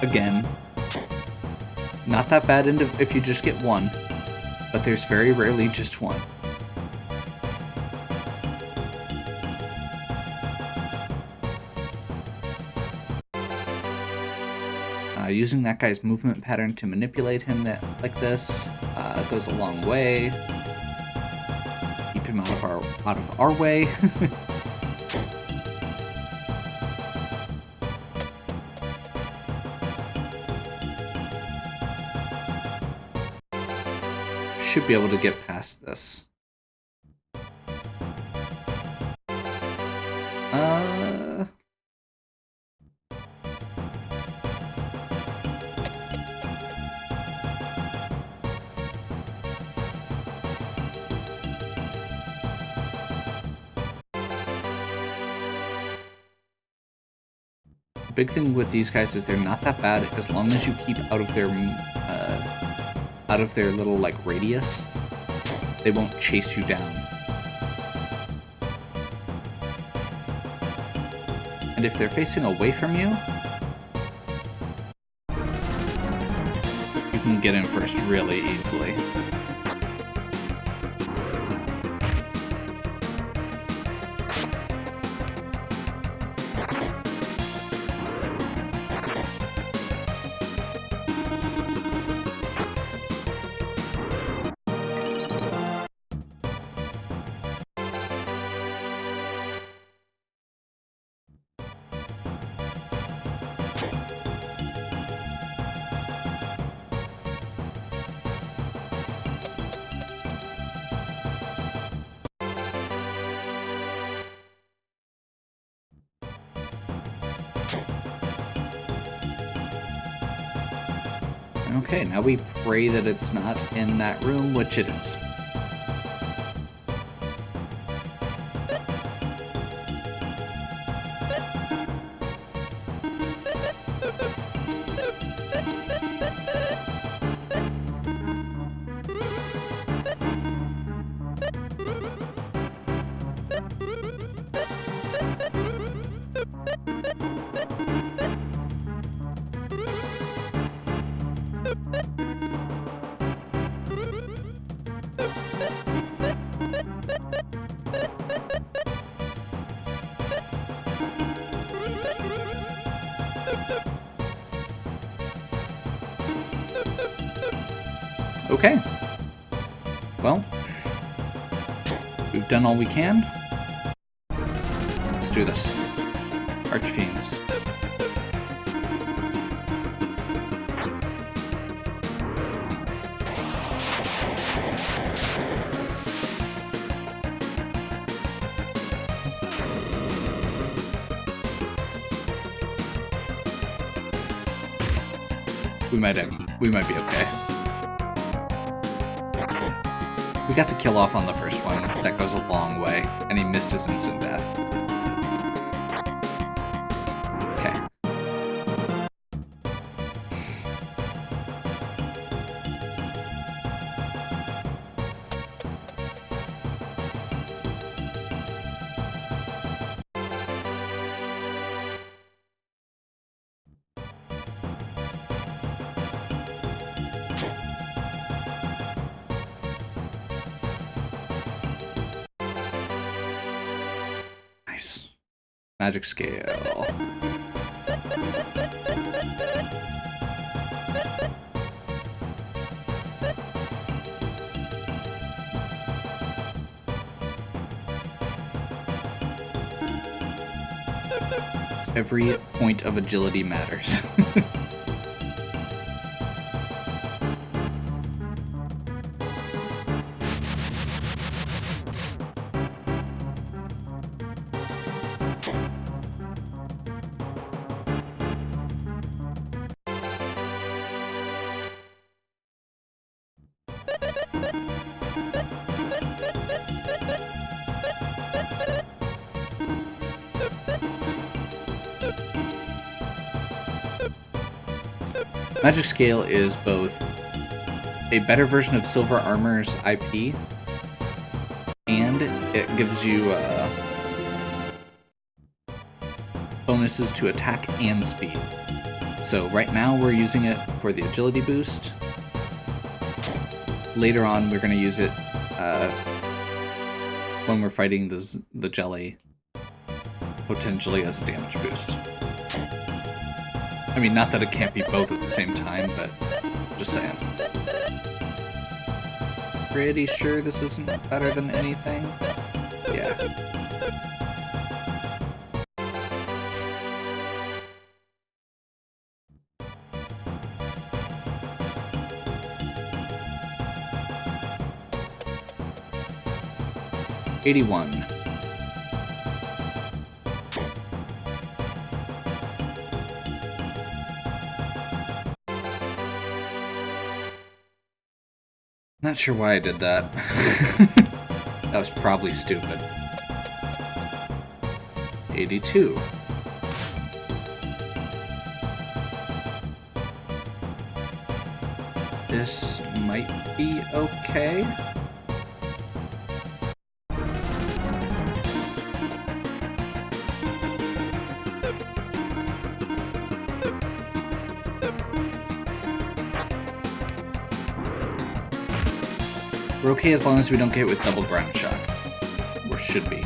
Again, not that bad if you just get one, but there's very rarely just one. Using that guy's movement pattern to manipulate him like this goes a long way. Keep him out of our way. Should be able to get past this. Big thing with these guys is they're not that bad as long as you keep out of their little like radius. They won't chase you down. And if they're facing away from you, you can get in first really easily. Okay, now we pray that it's not in that room, which it is. Okay. Well, we've done all we can. Let's do this. Archfiends. We might be okay. We got the kill off on the first one. That goes a long way, and he missed his instant death. Okay. Nice. Magic scale. Every point of agility matters. Magic Scale is both a better version of Silver Armor's IP, and it gives you bonuses to attack and speed. So right now we're using it for the agility boost. Later on we're going to use it when we're fighting the jelly, potentially as a damage boost. I mean, not that it can't be both at the same time, but just saying. Pretty sure this isn't better than anything? Yeah. $81. Not sure why I did that. That was probably stupid. 82. This might be okay. We're okay as long as we don't get hit with double ground shock. Or should be.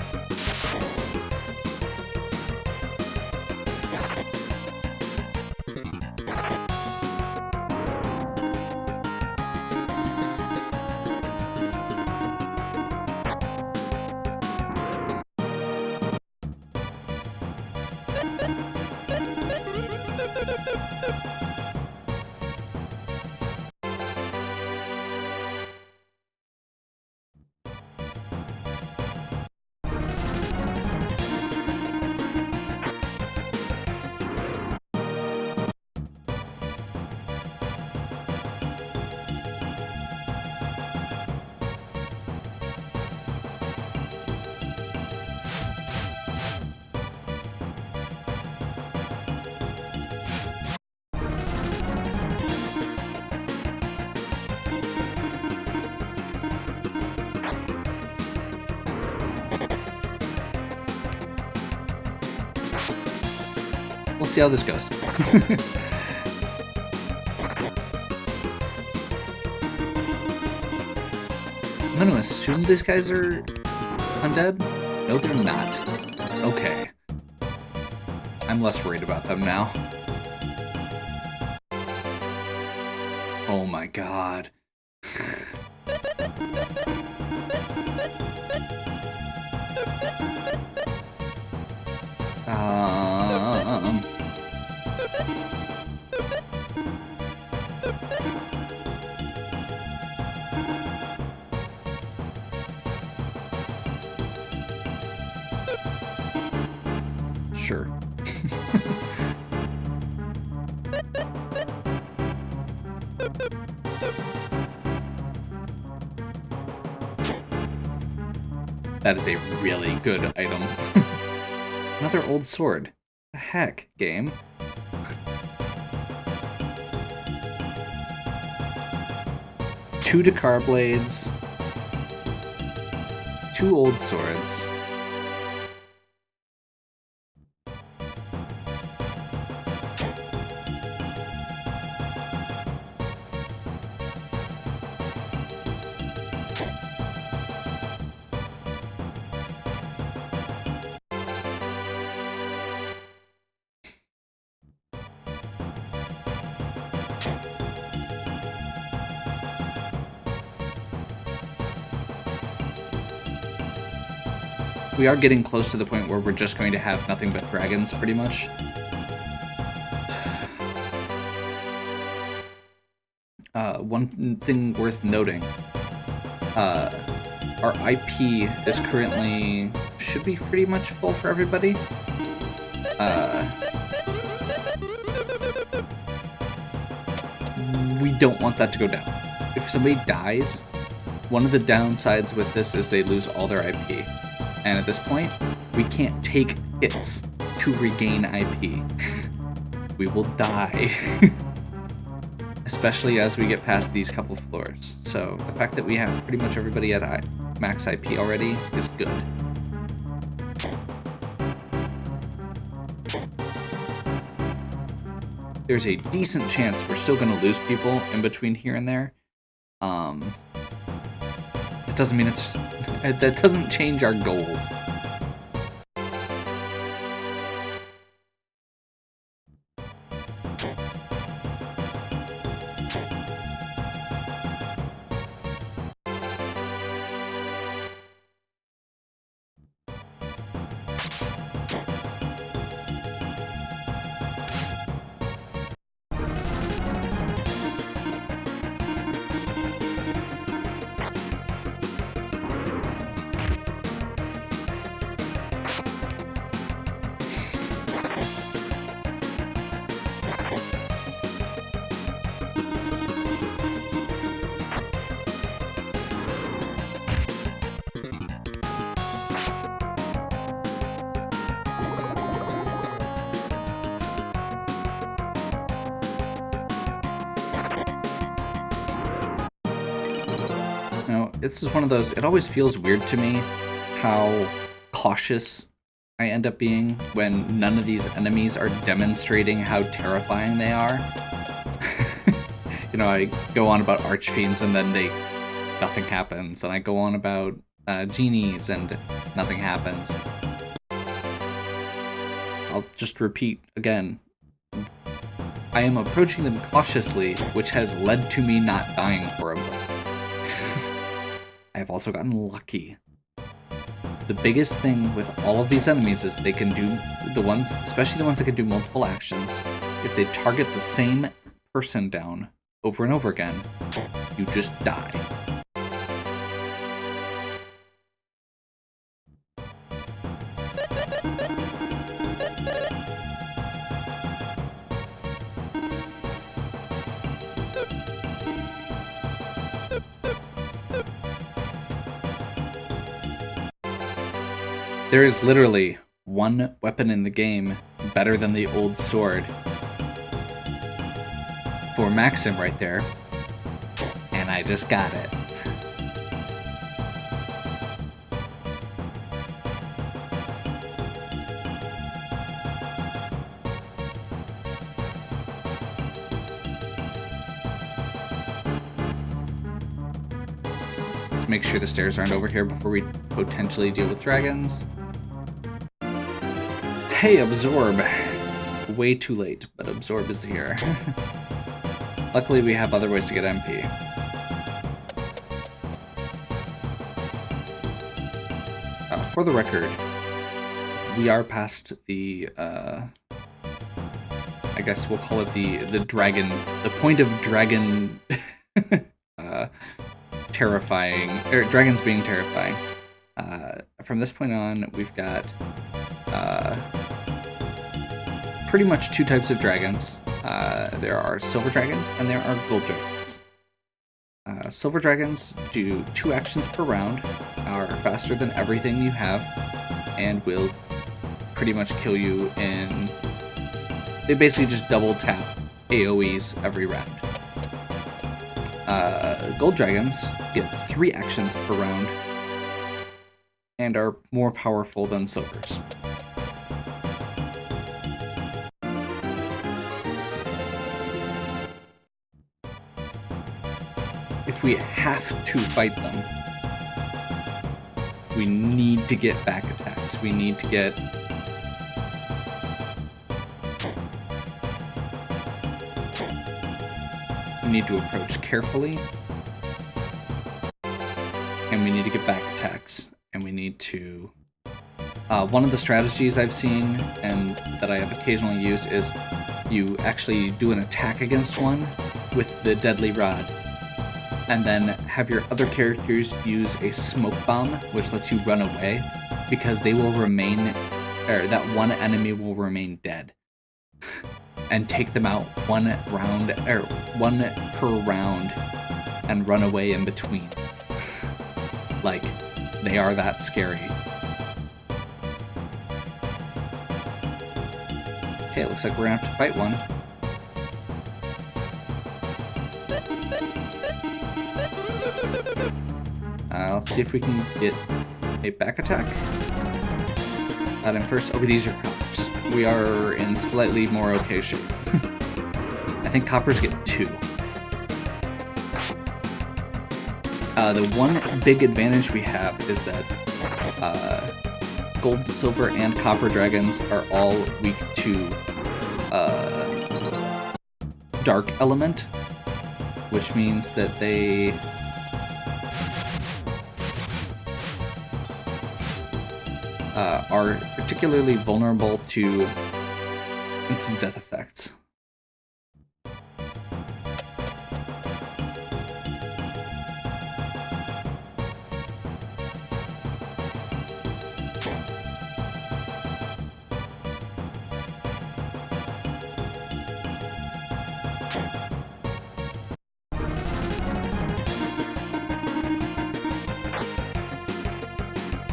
We'll see how this goes. I'm going to assume these guys are undead? No, they're not. Okay. I'm less worried about them now. Oh my god. Sure. That is a really good item. Another old sword. The heck, game? Two Dakar blades. Two old swords. we are getting close to the point where we're just going to have nothing but dragons, pretty much. One thing worth noting, our IP is currently, should be pretty much full for everybody. We don't want that to go down. If somebody dies, one of the downsides with this is they lose all their IP. And at this point, we can't take hits to regain IP. We will die. Especially as we get past these couple floors. So the fact that we have pretty much everybody at max IP already is good. There's a decent chance we're still going to lose people in between here and there. That doesn't mean that doesn't change our goal. This is one of those, it always feels weird to me how cautious I end up being when none of these enemies are demonstrating how terrifying they are. I go on about archfiends and then nothing happens, and I go on about genies and nothing happens. I'll just repeat again. I am approaching them cautiously, which has led to me not dying horribly. I've also gotten lucky. The biggest thing with all of these enemies is they can do especially the ones that can do multiple actions. If they target the same person down over and over again, you just die. There is literally one weapon in the game better than the old sword. For Maxim right there. And I just got it. Let's make sure the stairs aren't over here before we potentially deal with dragons. Hey, Absorb! Way too late, but Absorb is here. Luckily, we have other ways to get MP. For the record, we are past the, I guess we'll call it the point of dragon terrifying, or dragons being terrifying. From this point on, we've got pretty much two types of dragons. There are silver dragons and there are gold dragons. Silver dragons do 2 actions per round, are faster than everything you have, and will pretty much kill you in... They basically just double tap AoEs every round. Gold dragons get 3 actions per round and are more powerful than silvers. If we have to fight them, we need to get back attacks. We need to get... We need to approach carefully. And we need to get back attacks. And we need to One of the strategies I've seen and that I have occasionally used is you actually do an attack against one with the deadly rod, and then have your other characters use a smoke bomb, which lets you run away, because they will remain, or that one enemy will remain dead, and take them out one per round, and run away in between. Like, they are that scary. Okay, looks like we're gonna have to fight one. Let's see if we can get a back attack. That in first. Okay, these are coppers. We are in slightly more okay shape. I think coppers get 2. The one big advantage we have is that gold, silver, and copper dragons are all weak to dark element, which means that they are particularly vulnerable to instant death effects.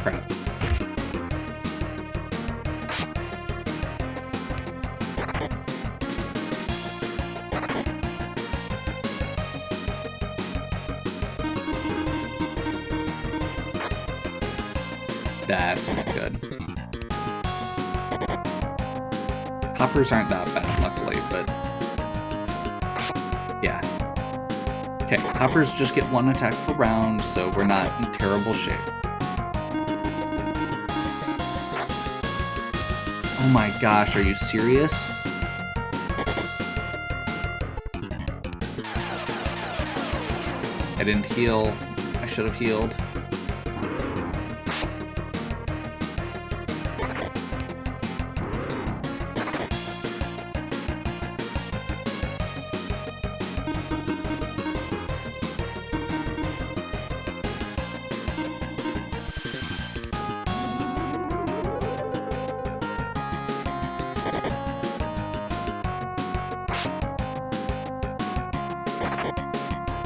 Crap. That's not good. Coppers aren't that bad, luckily, but yeah. Okay, coppers just get 1 attack per round, so we're not in terrible shape. Oh my gosh, are you serious? I didn't heal. I should have healed.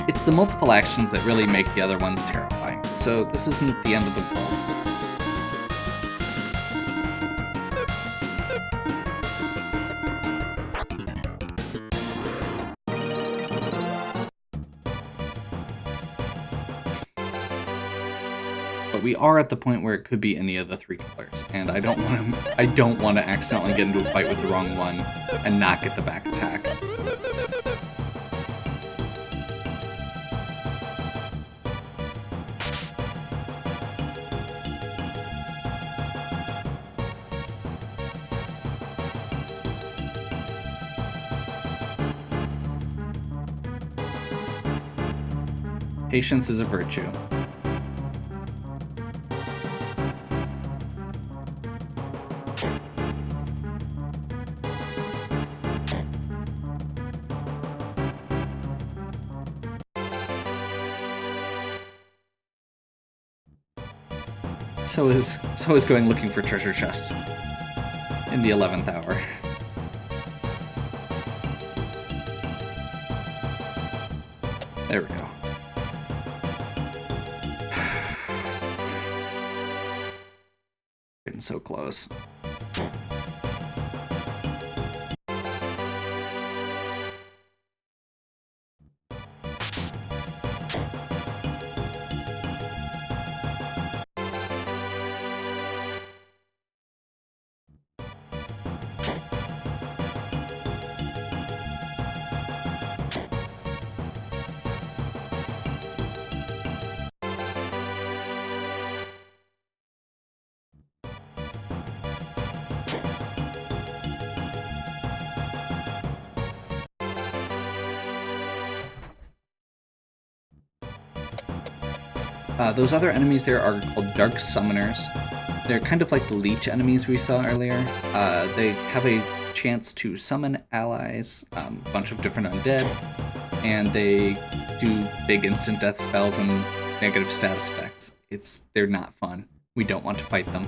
It's the multiple actions that really make the other ones terrifying, so this isn't the end of the world. But we are at the point where it could be any of the 3 colors, and I don't want to accidentally get into a fight with the wrong one and not get the back attack. Patience is a virtue. So is going looking for treasure chests in the 11th hour. There we go. Getting so close. Those other enemies there are called Dark Summoners, They're kind of like the leech enemies we saw earlier. They have a chance to summon allies, a bunch of different undead, and they do big instant death spells and negative status effects. They're not fun. We don't want to fight them.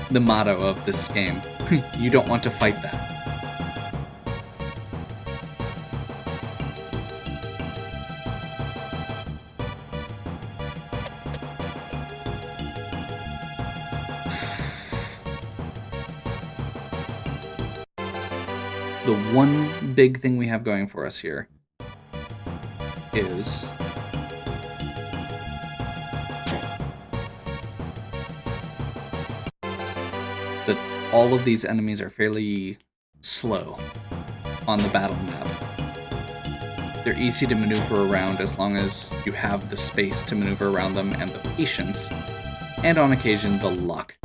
The motto of this game. You don't want to fight that. The one big thing we have going for us here is that all of these enemies are fairly slow on the battle map. They're easy to maneuver around as long as you have the space to maneuver around them and the patience, and on occasion the luck.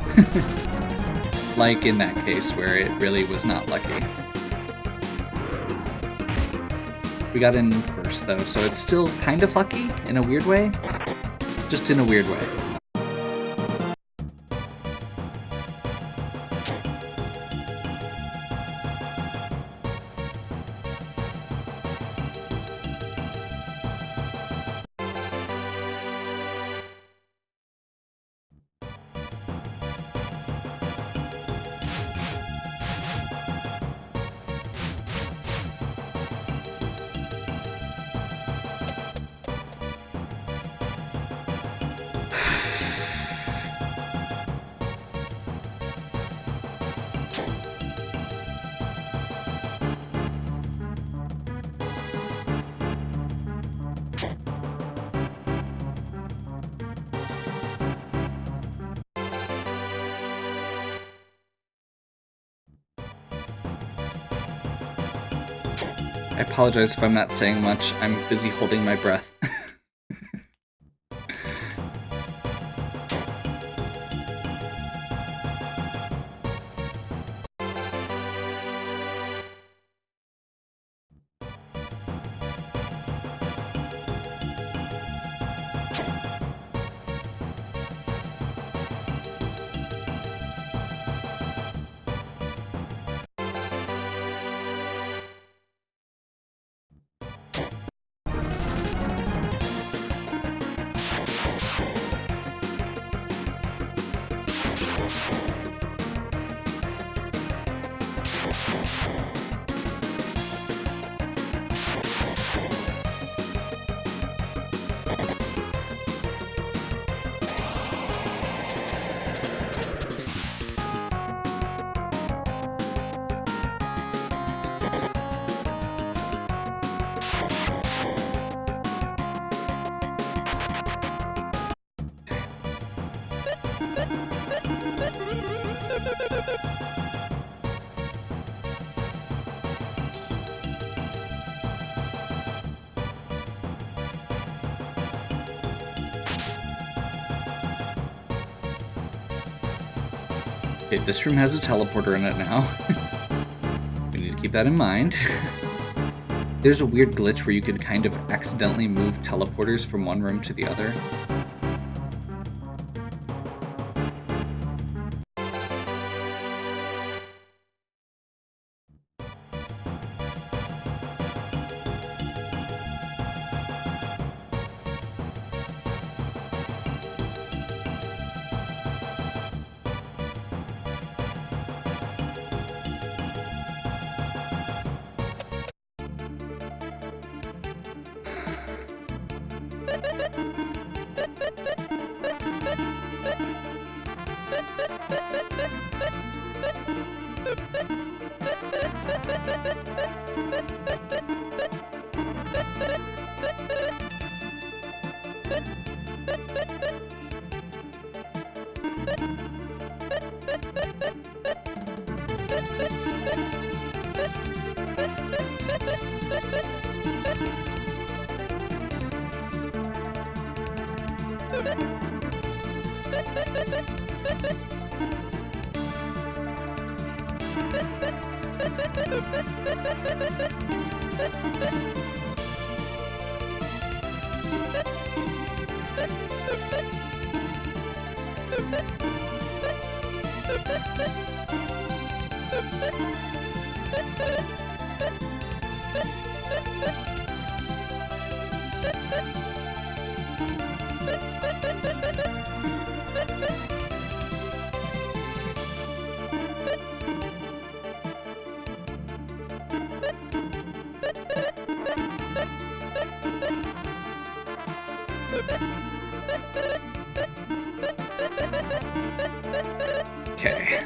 Like in that case where it really was not lucky. We got in first though, so it's still kind of lucky in a weird way. Just in a weird way. I apologize if I'm not saying much. I'm busy holding my breath. Okay, this room has a teleporter in it now. We need to keep that in mind. There's a weird glitch where you could kind of accidentally move teleporters from one room to the other. Okay.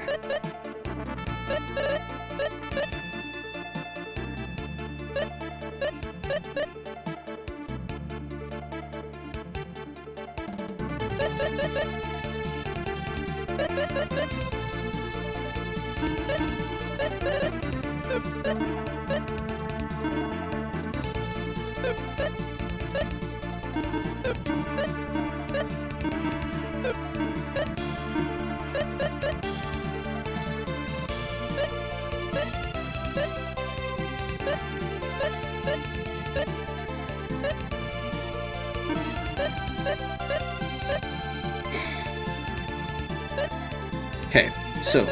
Okay, so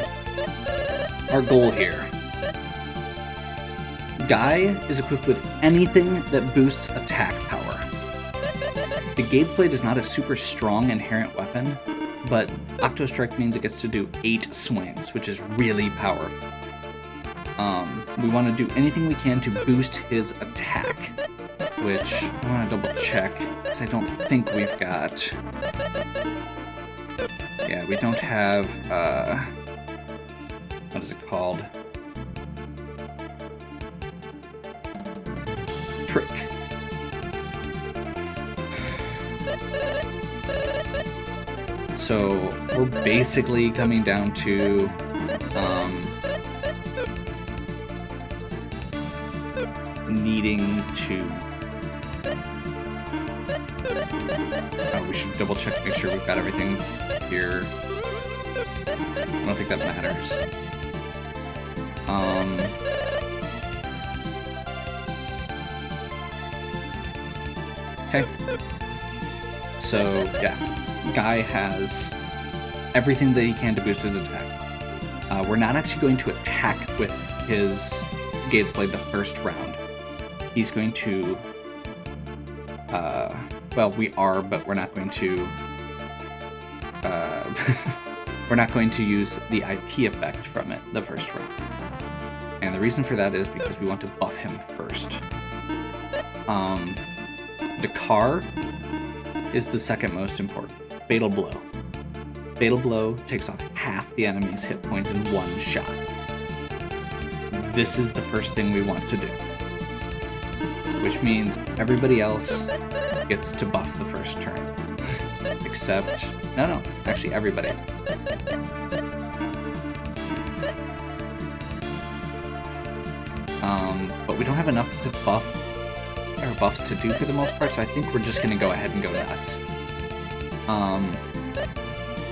our goal here. Guy is equipped with anything that boosts attack power. The Gade's Blade is not a super strong inherent weapon, but Octo Strike means it gets to do 8 swings, which is really powerful. We want to do anything we can to boost his attack, which I want to double check, because I don't think we've got... Yeah, we don't have, what is it called? Trick. So we're basically coming down to, needing to... we should double check to make sure we've got everything here. I don't think that matters. Okay. So, yeah. Guy has everything that he can to boost his attack. We're not actually going to attack with his Gade's Blade the first round. He's going to... well, we are, but we're not going to... we're not going to use the IP effect from it the first round. And the reason for that is because we want to buff him first. Dakar is the second most important. Fatal Blow. Fatal Blow takes off half the enemy's hit points in one shot. This is the first thing we want to do. Which means everybody else gets to buff the first turn. Except... No, actually everybody. But we don't have enough to buff, or buffs to do for the most part, so I think we're just going to go ahead and go nuts.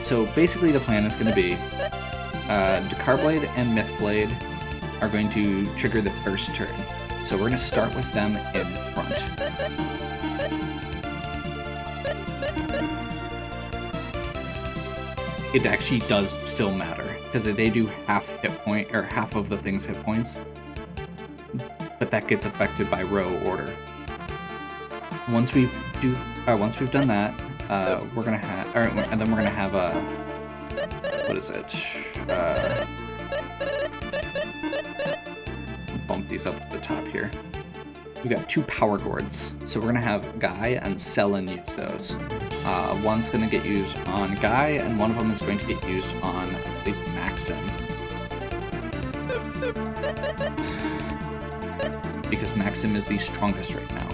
So basically the plan is going to be Dakar Blade and Myth Blade are going to trigger the first turn. So we're going to start with them in front. It actually does still matter, because they do half hit point, or half of the thing's hit points, but that gets affected by row order. Once we've done that, we're gonna have, and then we're gonna have a, what is it? Bump these up to the top here. We've got 2 power gourds, so we're gonna have Guy and Selen use those. One's gonna get used on Guy, and one of them is going to get used on, I believe, Maxim. Because Maxim is the strongest right now.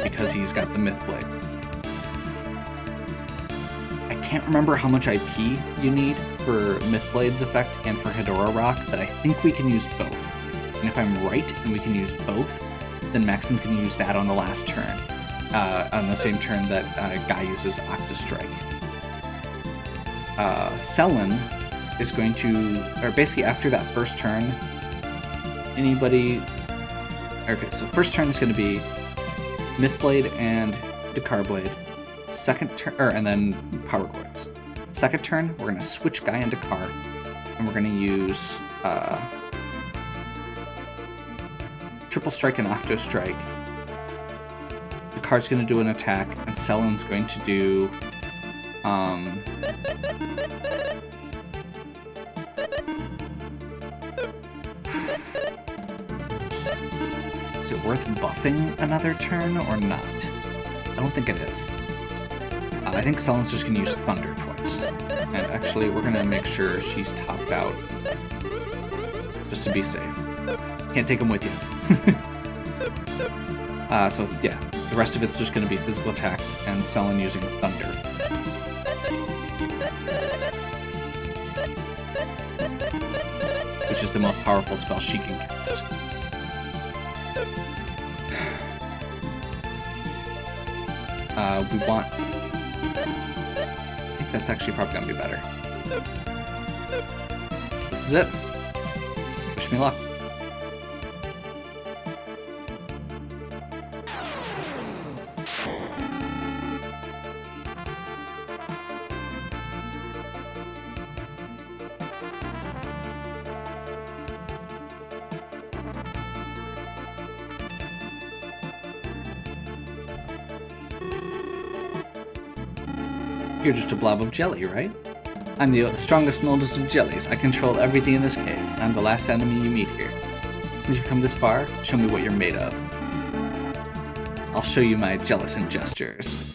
Because he's got the Myth Blade. I can't remember how much IP you need for Myth Blade's effect and for Hedora Rock, but I think we can use both. And if I'm right and we can use both, then Maxim can use that on the last turn. On the same turn that Guy uses Octa Strike. Selen is going to, or basically after that first turn, anybody. Okay, so first turn is going to be Mythblade and Dakar Blade. Second turn, and then Power Chords. Second turn, we're going to switch Guy and Dakar, and we're going to use Triple Strike and Octo Strike. Dakar's going to do an attack, and Selen's going to do is it worth buffing another turn or not? I don't think it is. I think Selen's just going to use Thunder twice. And actually, we're going to make sure she's topped out. Just to be safe. Can't take them with you. So, yeah. The rest of it's just going to be physical attacks and Selen using Thunder. Which is the most powerful spell she can cast. We want... I think that's actually probably going to be better. This is it. Wish me luck. You're just a blob of jelly, right? I'm the strongest and oldest of jellies. I control everything in this cave. I'm the last enemy you meet here. Since you've come this far, show me what you're made of. I'll show you my gelatin gestures.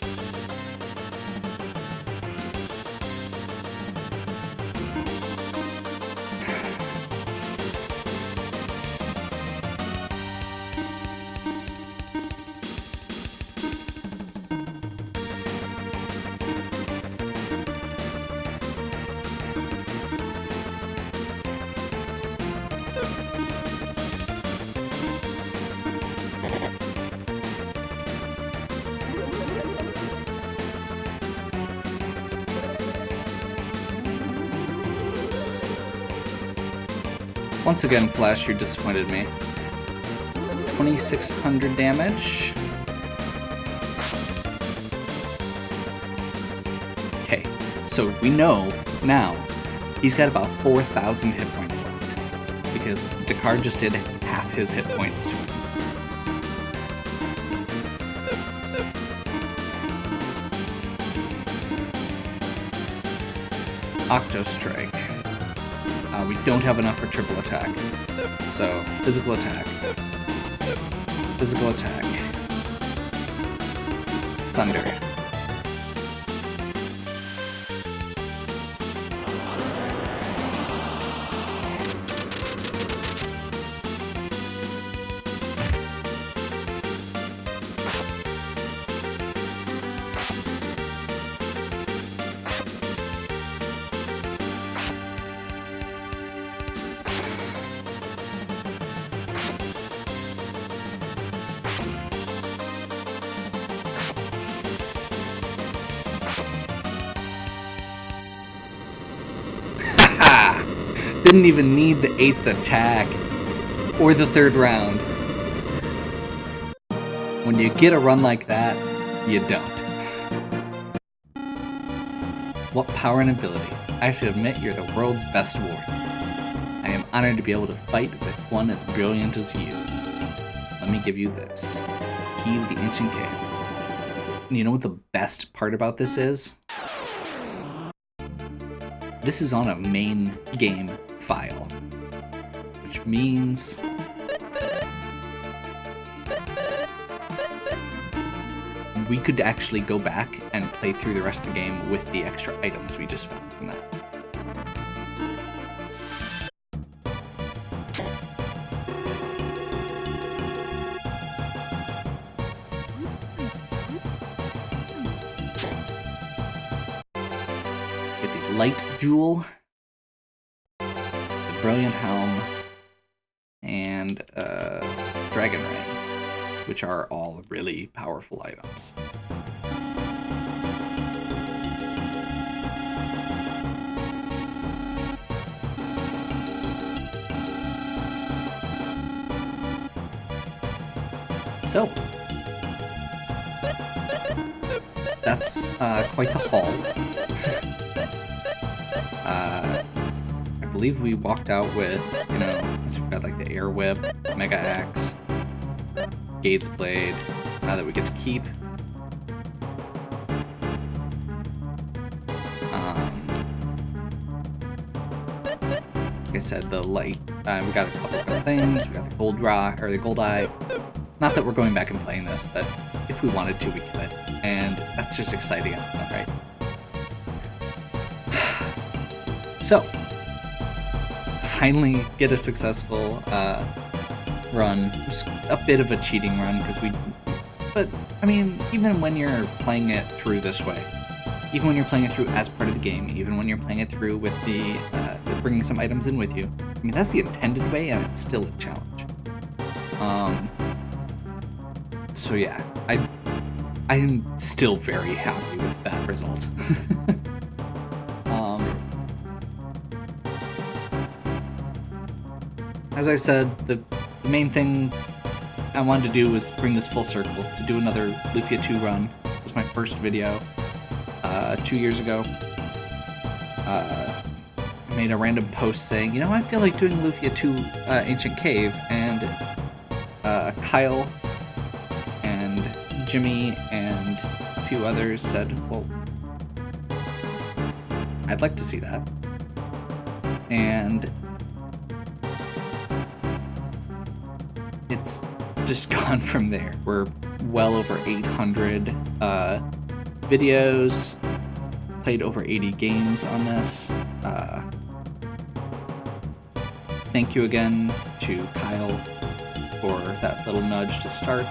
Once again, Flash, you disappointed me. 2,600 damage. Okay, so we know now he's got about 4,000 hit points left, because Dakar just did half his hit points to him. Octo Strike. We don't have enough for triple attack. So, physical attack. Physical attack. Thunder. Didn't even need the 8th attack or the 3rd round. When you get a run like that, you don't. What power and ability. I have to admit you're the world's best warrior. I am honored to be able to fight with one as brilliant as you. Let me give you this. Key to the ancient cave. And you know what the best part about this is? This is on a main game file, which means we could actually go back and play through the rest of the game with the extra items we just found from that. Get the Light Jewel, Brilliant Helm, and Dragon Ring, which are all really powerful items. So, that's quite the haul. I believe we walked out with, let's see, we've got like the Air Whip, Mega Axe, Gates Blade that we get to keep. Like I said, the light. We got a couple of things. We got the gold rock or the gold eye. Not that we're going back and playing this, but if we wanted to, we could, and that's just exciting, right? So, finally get a successful run. It was a bit of a cheating run but I mean, even when you're playing it through this way, even when you're playing it through as part of the game, even when you're playing it through with the bringing some items in with you, I mean, that's the intended way, and it's still a challenge. So yeah, I am still very happy with that result. As I said, the main thing I wanted to do was bring this full circle, to do another Lufia 2 run. It was my first video 2 years ago. I made a random post saying, I feel like doing Lufia 2 Ancient Cave, and Kyle and Jimmy and a few others said, well, I'd like to see that. And it's just gone from there. We're well over 800 videos, played over 80 games on this. Thank you again to Kyle for that little nudge to start.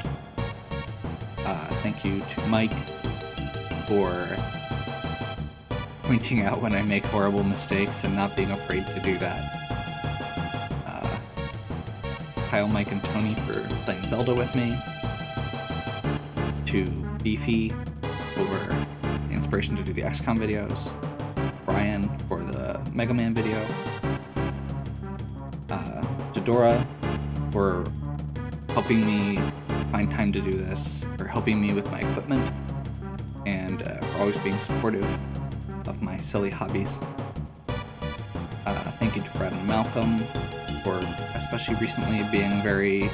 Thank you to Mike for pointing out when I make horrible mistakes and not being afraid to do that. Kyle, Mike, and Tony for playing Zelda with me. To Beefy for the inspiration to do the XCOM videos. Brian for the Mega Man video. To Dora for helping me find time to do this, for helping me with my equipment, and for always being supportive of my silly hobbies. Thank you to Brad and Malcolm for, especially recently, being very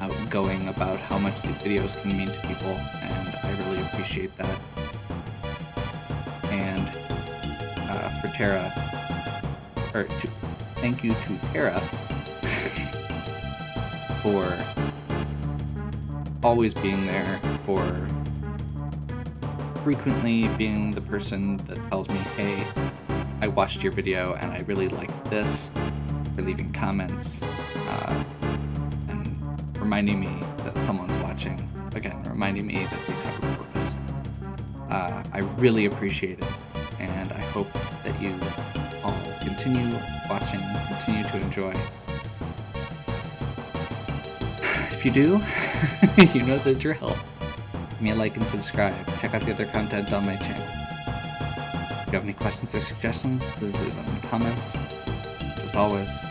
outgoing about how much these videos can mean to people, and I really appreciate that. And for Tara, thank you to Tara for always being there, for frequently being the person that tells me, hey, I watched your video and I really liked this, for leaving comments, and reminding me that someone's watching. Again, reminding me that these have a purpose. I really appreciate it, and I hope that you all continue watching, continue to enjoy. If you do, you know the drill. Give me a like and subscribe. Check out the other content on my channel. If you have any questions or suggestions, please leave them in the comments. As always,